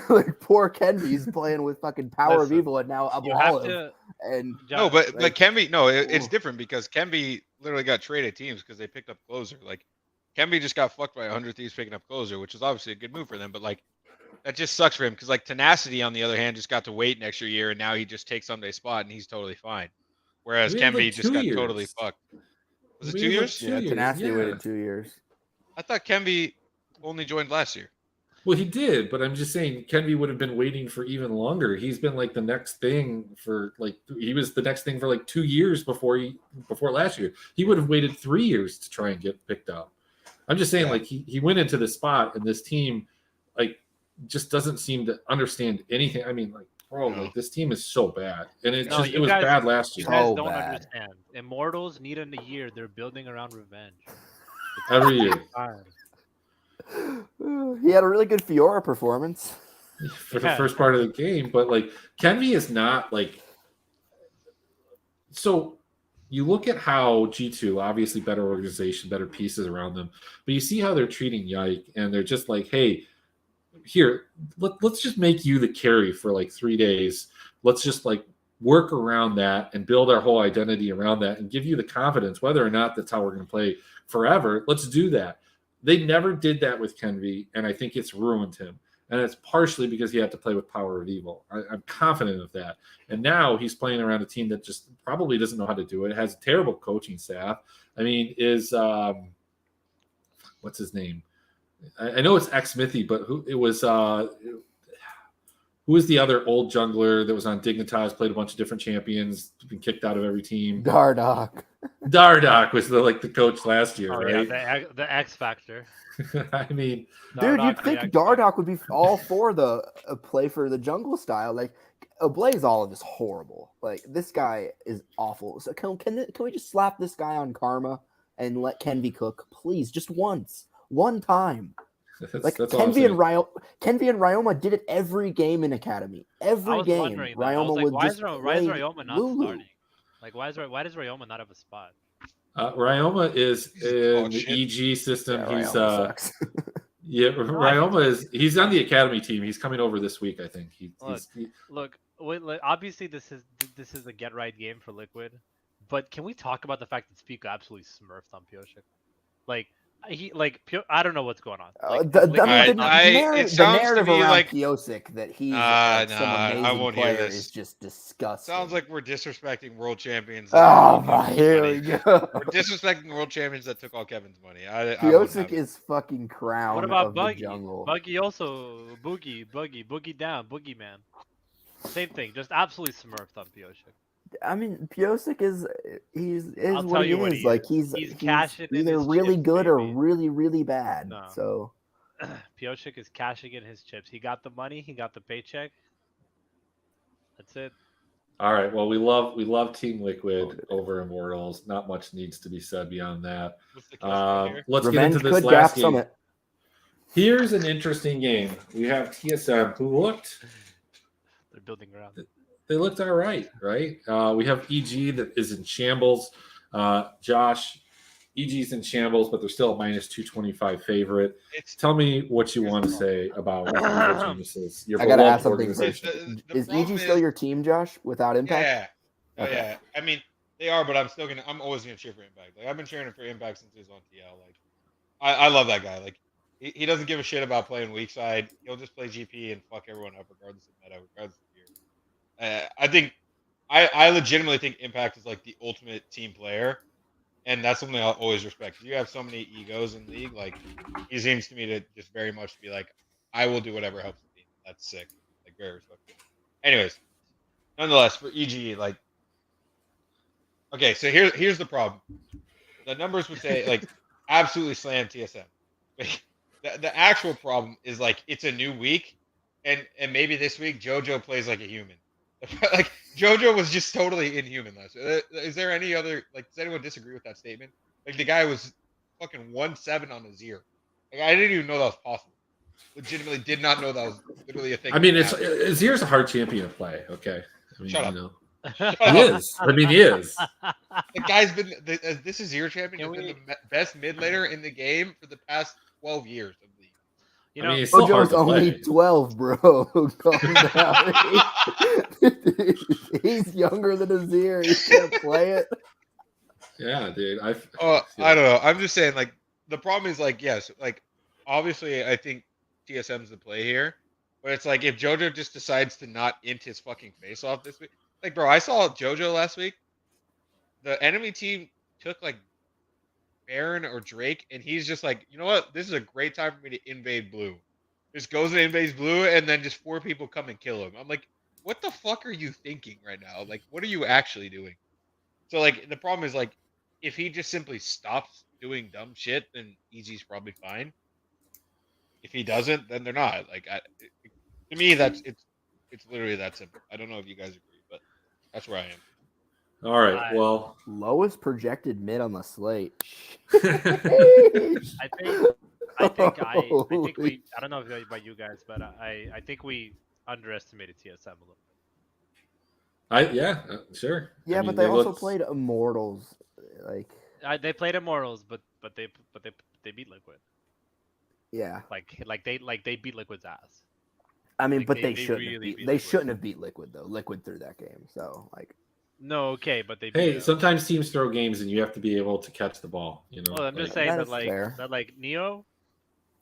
Like poor Kenby's playing with fucking Power of Listen, Evil and now You have Olive. to. And No, John, but like, Kemby, no, it's ooh. different because Kemby literally got traded teams because they picked up closer. Like, Kemby just got fucked by 100 Thieves picking up closer, which is obviously a good move for them. But like, that just sucks for him because like Tenacity on the other hand just got to wait an extra year and now he just takes somebody's spot and he's totally fine. Whereas We had, Kemby like, just 2 got years. totally fucked. Was it We 2 had, like, years? 2 yeah, years. Tenacity Yeah. waited 2 years. I thought Kemby only joined last year. Well, he did, but I'm just saying Kenby would have been waiting for even longer. He's been like the next thing for like he was the next thing for like 2 years before last year. He would have waited 3 years to try and get picked up. I'm just saying, Yeah. like he went into this spot and this team like just doesn't seem to understand anything. I mean, like, bro, No. like this team is so bad. And it No, just you it was guys- bad last you year. guys So don't bad. understand. Immortals need in a year. They're building around revenge. It's Every year. time. He had a really good Fiora performance. For the Yeah. first part of the game, but like Kenby is not like so you look at how G2 obviously better organization, better pieces around them, but you see how they're treating Yike and they're just like, hey, here, let's just make you the carry for like 3 days. Let's just like work around that and build our whole identity around that and give you the confidence, whether or not that's how we're going to play forever. Let's do that. They never did that with Kenby, and I think it's ruined him. And it's partially because he had to play with Power of Evil. I'm confident of that. And now he's playing around a team that just probably doesn't know how to do it. It has a terrible coaching staff. I mean, what's his name? I know it's X Smithy, but who was the other old jungler that was on Dignitas, played a bunch of different champions, been kicked out of every team? Dardock. Dardock was the coach last year, Oh right? yeah, the X Factor. I mean, Dude, you'd Dardock, the think X Dardock would be all for the play for the jungle style. Like, Ablaze Olive is horrible. Like, this guy is awful. So can we just slap this guy on Karma and let Kenby cook, please, just once, one time? Like that's all I'm Kenby saying. and Ryoma did it every game in Academy. I Every was game, wondering that. I was Ryoma like, would why is just Ryoma play not Lulu. starting? Like, why does Ryoma not have a spot? Ryoma is He's in dog the shit. EG system. Yeah, he's Ryoma sucks. yeah, No, Ryoma he's on the academy team. He's coming over this week, I think. Look, obviously this is a get right game for Liquid, but can we talk about the fact that Speak absolutely smurfed on Pioshik? Like I don't know what's going on. Like, The Liquid- it sounds narrative to me around like- Piosik that he's Nah, some I amazing won't hear player this. is just disgusting. Sounds like we're disrespecting world champions. Oh that my, took here money. we go. We're disrespecting world champions that took all Kevin's money. I won't Piosik have it. is fucking crown what about of Buggy? the jungle. Buggy also Boogie down, Boogie man. Same thing, just absolutely smurfed on Pioshik. I mean, Piosik is I'll what tell he you what is. he Like is. he's cashing in either his really chips, good or baby. really, really bad. No. So Pioshik is cashing in his chips. He got the money. He got the paycheck. That's it. All right. Well, we love Team Liquid over Immortals. Not much needs to be said beyond that. What's the kiss right here? Let's revenge get into this could gap last game. Summit. Here's an interesting game. We have TSM who looked They're building around. they looked all right, right? We have EG that is in shambles. Josh, EG's in shambles, but they're still a minus 225 favorite. It's Tell me what you want to say about Evil Geniuses. Your I gotta beloved ask something organization. first. The Is problem EG still is- your team, Josh? Without impact? Yeah. Oh Okay. yeah. I mean, they are, but I'm always gonna cheer for Impact. Like I've been cheering for Impact since he was on TL. Like I love that guy. Like he doesn't give a shit about playing weak side. He'll just play GP and fuck everyone up regardless of meta, regardless of gear. I think I legitimately think Impact is like the ultimate team player. And that's something I'll always respect. You have so many egos in league. Like he seems to me to just very much be like, I will do whatever helps the team. That's sick. Like very respectful. Anyways, nonetheless, for EG, like, okay, so here's the problem. The numbers would say like absolutely slam TSM. The actual problem is like it's a new week, and maybe this week JoJo plays like a human. Like JoJo was just totally inhuman last week. Is there any other like? Does anyone disagree with that statement? Like the guy was fucking 1-7 on his ear. Like, I didn't even know that was possible. Legitimately did not know that was literally a thing. I mean, that it's could happen. Azir's a hard champion to play. Okay, I mean, Shut up. you know, Shut he up. is. I mean, he is. The guy's been this is your champion. Can Has been we- the best mid laner in the game for the past 12 years, I believe. You I know, mean, it's still hard Jojo's to only play. 12, bro. Calm down. He's younger than Azir. He can't play it. Yeah, dude. I don't know. I'm just saying, like, the problem is, like, yes, like, obviously, I think TSM's the play here, but it's like if JoJo just decides to not int his fucking face off this week, like, bro, I saw JoJo last week. The enemy team took like Baron or Drake, and he's just like, you know what? This is a great time for me to invade blue. Just goes and invades blue, and then just 4 people come and kill him. I'm like, what the fuck are you thinking right now? Like, what are you actually doing? So, like, the problem is, like, if he just simply stops doing dumb shit, then Easy's probably fine. If he doesn't, then they're not. Like, to me, it's literally that simple. I don't know if you guys agree, but that's where I am. All right. Well, Lowest projected mid on the slate. I think we. I don't know about you guys, but I think we underestimated TSM a little bit. Sure. Yeah, I mean, but they also looked- played Immortals. Like, They played Immortals, but they beat Liquid. yeah. Like they beat Liquid's ass. I mean, Like, but they they shouldn't really have beat beat. They Liquid. shouldn't have beat Liquid though. Liquid threw that game, so like. No, okay, but they beat Hey, them. sometimes teams throw games, and you have to be able to catch the ball. You know. Well, I'm just like- saying That that is like fair.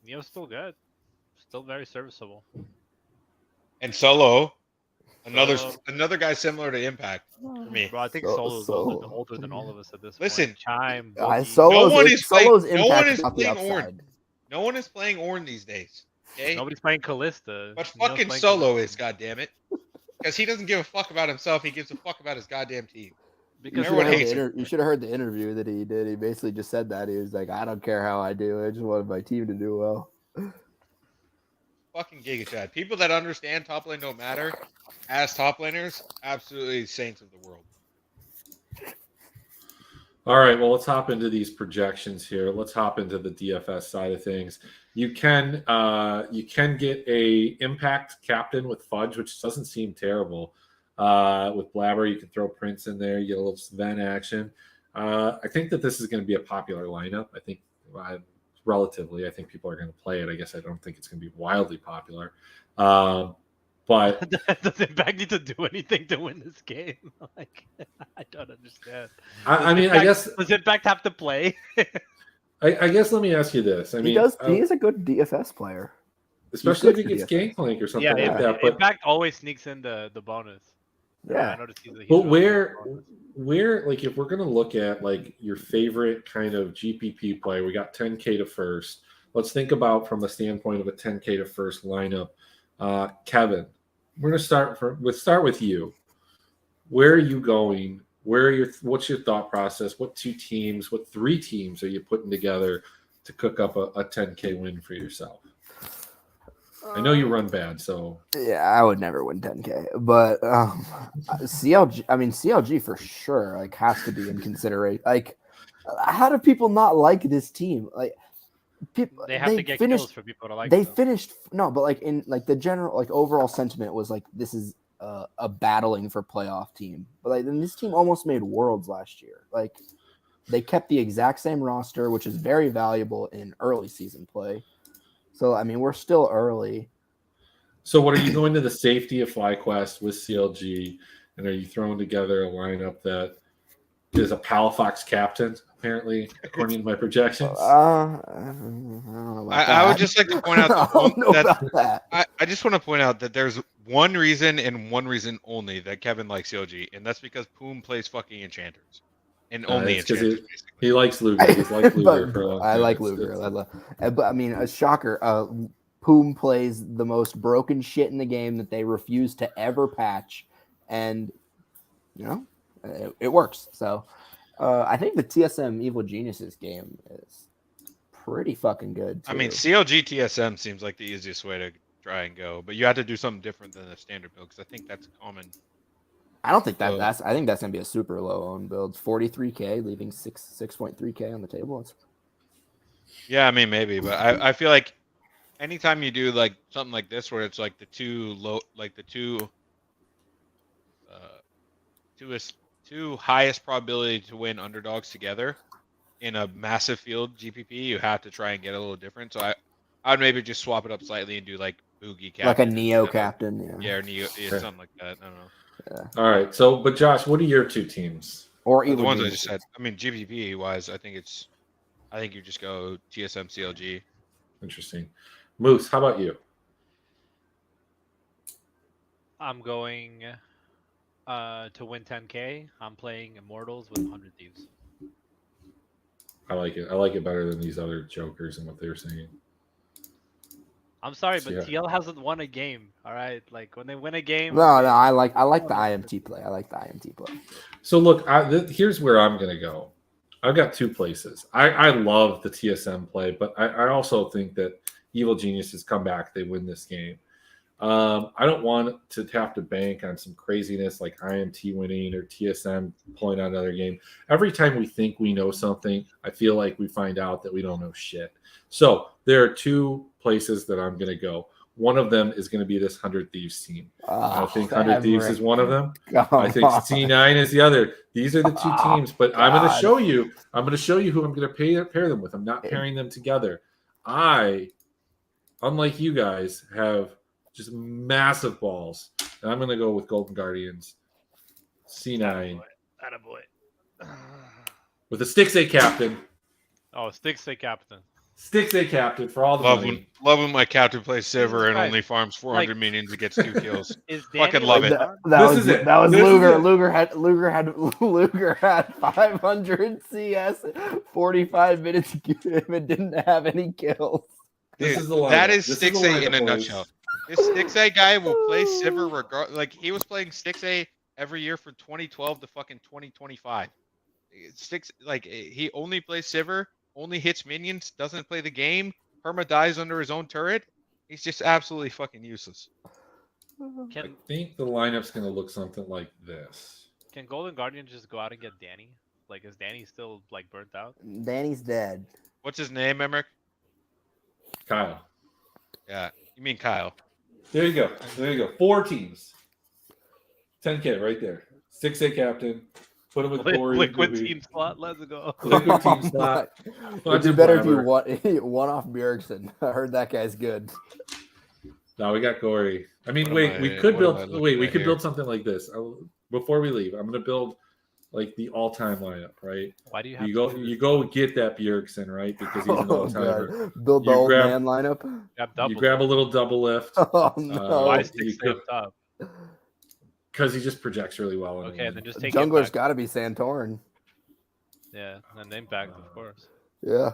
Neo's still good, still very serviceable. And Solo, Solo. another guy similar to Impact for me. Bro, I think So- Solo's so- older than all of us at this Listen, point. Chime, I Boogie. Solo's, No one is playing- Solo's no one impact is about the playing Ornn. upside. No one is playing Ornn these days. Okay, Nobody's playing Callista. but Neo's fucking playing Solo Callista. is, goddammit, because he doesn't give a fuck about himself. He gives a fuck about his goddamn team. You Because Everyone should have hates heard, him. you should have heard the interview that he did. He basically just said that. He was like, I don't care how I do. I just wanted my team to do well. Fucking Giga Chad. People that understand top lane don't matter as top laners, absolutely saints of the world. All right, well, let's hop into these projections here. Let's hop into the DFS side of things. You can get a impact captain with Fudge, which doesn't seem terrible. With Blabber, you can throw Prince in there. You get a little Sven action. I think that this is going to be a popular lineup. I think relatively, I think people are going to play it. I guess I don't think it's going to be wildly popular. But does Impact need to do anything to win this game? Like, I don't understand. I mean, I guess Does Impact have to play? I guess let me ask you this. I mean, He does. He is a good DFS player. especially if he good gets DFS. Gangplank or something Yeah, like that. But Impact always sneaks in the bonus. Yeah. I noticed he's But really good where like if we're gonna look at like your favorite kind of GPP play, we got 10K to first. Let's think about from the standpoint of a 10K to first lineup. Kevin, we're gonna start with you. Where are you going? What's your thought process? What 2 teams, what 3 teams are you putting together to cook up a 10K win for yourself? I know you run bad, so Yeah, I would never win 10K, but CLG. I mean, CLG for sure. Like, has to be in consideration. Like, how do people not like this team? Like, people They have to get finished. kills for people to like They them. finished no, but like in like the general like overall sentiment was like this is a battling for playoff team. But like then this team almost made Worlds last year. Like they kept the exact same roster, which is very valuable in early season play. So I mean, we're still early. So what are you going to the safety of FlyQuest with CLG, and are you throwing together a lineup that is a Palafox captain, apparently, according to my projections? I don't know about that. I would just like to point out I don't know about that. I just want to point out that there's one reason and one reason only that Kevin likes CLG, and that's because Poom plays fucking enchanters. And only It's 'cause enchanters, basically. He likes Luger. He's liked Luger But for a long I time. like It's- Luger. it's- But I mean, a shocker. Poom plays the most broken shit in the game that they refuse to ever patch, and you know, it works. So I think the TSM Evil Geniuses game is pretty fucking good. Too. I mean, CLG TSM seems like the easiest way to try and go, but you have to do something different than the standard build because I think that's common. I don't think so- that's. I think that's gonna be a super low owned build. 43K, leaving 6.3K on the table. Yeah, I mean maybe, but I feel like anytime you do like something like this where it's like the uh two is two highest probability to win underdogs together in a massive field GPP, you have to try and get a little different. So I'd maybe just swap it up slightly and do like Boogie captain. Like a Neo instead of- captain. Yeah. Yeah, or Neo, yeah, something like that. I don't know. All right. So, but Josh, what are your two teams? Or The evil ones I geniuses. just said. I mean, GPP wise, I think you just go TSM CLG. Interesting. Moose, how about you? I'm going to win 10K. I'm playing Immortals with 100 Thieves. I like it. I like it better than these other jokers and what they're saying. I'm sorry, but Yeah. TL hasn't won a game. All right, like when they win a game. No, okay. I like the IMT play. I like the IMT play. So look, here's where I'm going to go. I've got two places. I love the TSM play, but I also think that Evil Geniuses come back. They win this game. I don't want to have to bank on some craziness like IMT winning or TSM pulling out another game. Every time we think we know something, I feel like we find out that we don't know shit. So there are two places that I'm going to go. One of them is going to be this 100 Thieves team. I think 100 Thieves is one of them. I think C9 is the other. These are the two teams, but I'm going to show you. I'm going to show you who I'm going to pair them with. I'm not pairing them together. I, unlike you guys, have just massive balls, and I'm going to go with Golden Guardians, C9, Attaboy. with a Stixay captain. Oh, Stixay captain. Stixay captain for all the money. Love when my captain plays Sivir and Christ. only farms 400 minions and gets 2 kills. Is Danny Fucking love it. That This was is it. That was This is Luger. it. Luger had 500 CS, 45 minutes game, and didn't have any kills. This Dude, is the lineup. that is This is the Stixay in lineup, a boys. nutshell. This Stixay guy will play Sivir regard. Like he was playing Stixay every year from 2012 to fucking 2025. He only plays Sivir, only hits minions, doesn't play the game. Perma dies under his own turret. He's just absolutely fucking useless. I Can think the lineup's going to look something like this. can Golden Guardian just go out and get Danny? Like, is Danny still like burnt out? Danny's dead. What's his name, Emmerich? Kyle. Yeah, you mean Kyle. There you go. There you go. 4 teams. 10K right there. 6A captain. Put him with Corey. Liquid Doobie. team slot. Let's go. Liquid team slot. It'd be better if you won off Bjergsen. I heard that guy's good. No, we got Corey. I mean, What wait, am we I- could what am I build. looking Wait, we at could here? build something like this. Before we leave, I'm going to build like the all-time lineup, right? Why do you have You to go, choose? you go get that Bjergsen, right? Because he's an Oh, all-timer. God. Build the You old grab- man lineup. Have double. You grab a little double lift Oh no! Why you Stixay could- up top? because he just projects really well. Okay, and then just take Jungler's Impact. got to be Santorin. Yeah, and Impact, of course. Yeah.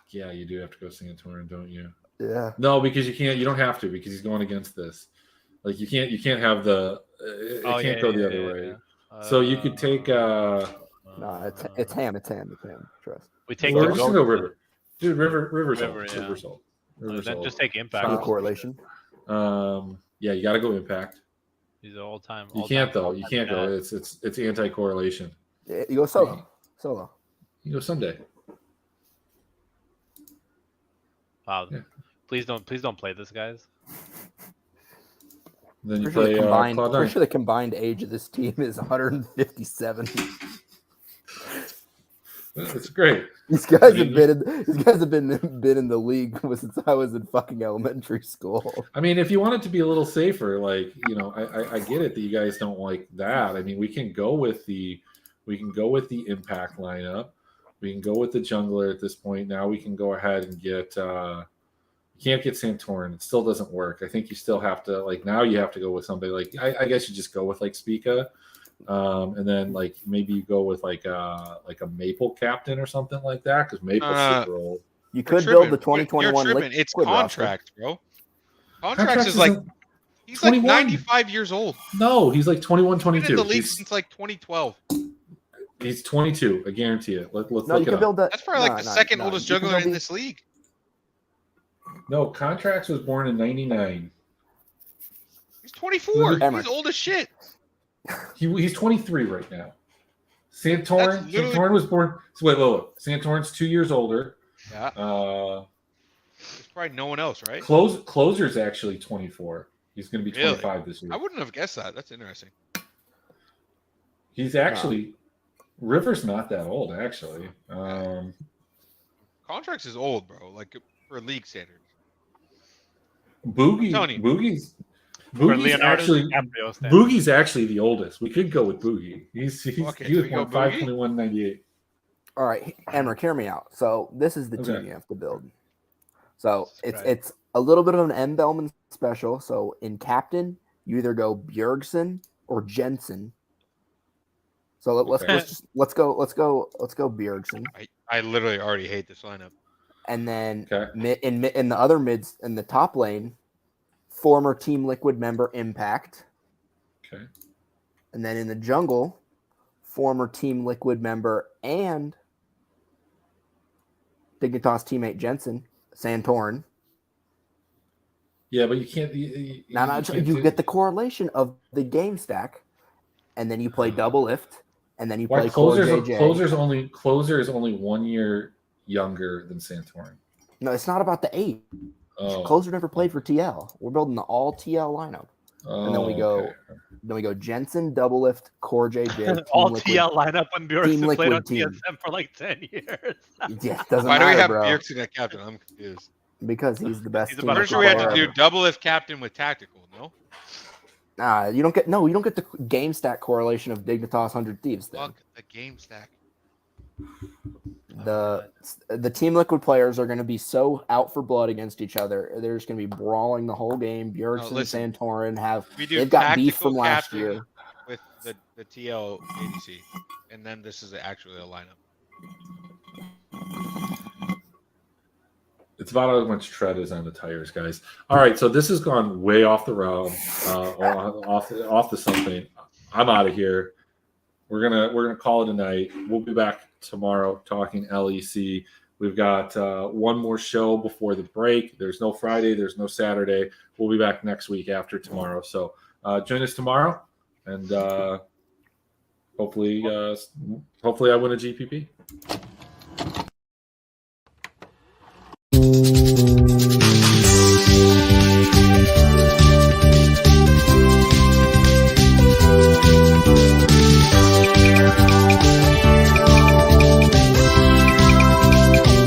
Yeah, you do have to go Santorin, don't you? Yeah. No, because you can't. You don't have to because he's going against this. Like you can't. You can't have the. It Oh, can't yeah, go the yeah, other yeah, way. yeah. So you could take. No, it's him. It's him. Trust. We take We're the just gonna go Joker, River. Dude, River's River, old. yeah. River's old. and River's then old. just take Impact. No correlation. Yeah, you got to go impact. He's an all-time. You can't though. You can't go. It's anti-correlation. Yeah, you go solo. Solo. You go someday. Wow. Yeah. Please don't play this, guys. Then you Pretty play Cloud9. sure the combined age of this team is 157. It's great. These guys have been in the league since I was in fucking elementary school. I mean, if you want it to be a little safer, like I get it that you guys don't like that. I mean, we can go with the impact lineup. We can go with the jungler at this point. Now we can go ahead and get. You can't get Santorin. It still doesn't work. I think you still have to now. You have to go with somebody like I guess you just go with Spica. And then maybe you go with like a Maple captain or something like that because Maple's super old. You could build the You're 2021 tripping. It's liquid roster. contract, bro. Contracts is he's 21. like 95 years old. No, he's like 21, He's been in 22. the league since like 2012. He's 22. I guarantee it. Let's No, look you it could up. build that. That's probably like the second oldest You can juggler build in the- this league. No, Contracts was born in 99. He's 24. Emmerich. He's old as shit. He's 23 right now. Santorin. literally- Santorin was born. So wait. Santorin's 2 years older. Yeah. There's probably no one else, right? Closer's actually 24. He's going to be Really? 25 this year. I wouldn't have guessed that. That's interesting. He's actually River's not that old actually. Contracts is old, bro. Like for league standards. Boogie, telling you. Boogie's For Boogie's Leonardo actually DiCaprio standards. Boogie's actually the oldest. We could go with Boogie. Okay, He was we go born Boogie? 5/21/98. All right, Emmerich, hear me out. So this is the team Okay. you have to build. So Right. it's a little bit of an M. Bellman special. So in captain, you either go Bjergsen or Jensen. So let's Okay. go Bjergsen, I literally already hate this lineup. and then Okay. in the other mids in the top lane, former Team Liquid member Impact, Okay. and then in the jungle, former Team Liquid member and Dignitas teammate Jensen, Santorin. Yeah, but you can't. Now, you get the correlation of the game stack, and then you play double lift, and then you Why play core Closer JJ. Closer is only 1 year younger than Santorin. No, it's not about the age. Oh. Closer never played for TL. We're building the all TL lineup, and then we go. Okay. Then we go Jensen, double lift, core JJ, Team All Liquid. TL lineup when Team Bjergsen played on Liquid team. TSM for like 10 years. Yeah, it doesn't Why do we matter, have bro. Bjergsen at captain? I'm confused. Because he's the best. He's Team about I'm to pretty Liquid sure we had player to do double if captain with tactical. No. ever. You don't get the game stack correlation of Dignitas 100 Thieves. Then Fuck the game stack. the Team Liquid players are going to be so out for blood against each other. They're just going to be brawling the whole game. Bjergsen, listen. Santorin We do they've got beef tactical from last captain year. with the TL ADC, and then this is actually a lineup. It's about as much tread as on the tires, guys. All right, so this has gone way off the road, off the something. I'm out of here. We're gonna call it a night. We'll be back tomorrow talking LEC. We've got one more show before the break. There's no Friday. There's no Saturday. We'll be back next week after tomorrow. So join us tomorrow, and hopefully I win a GPP.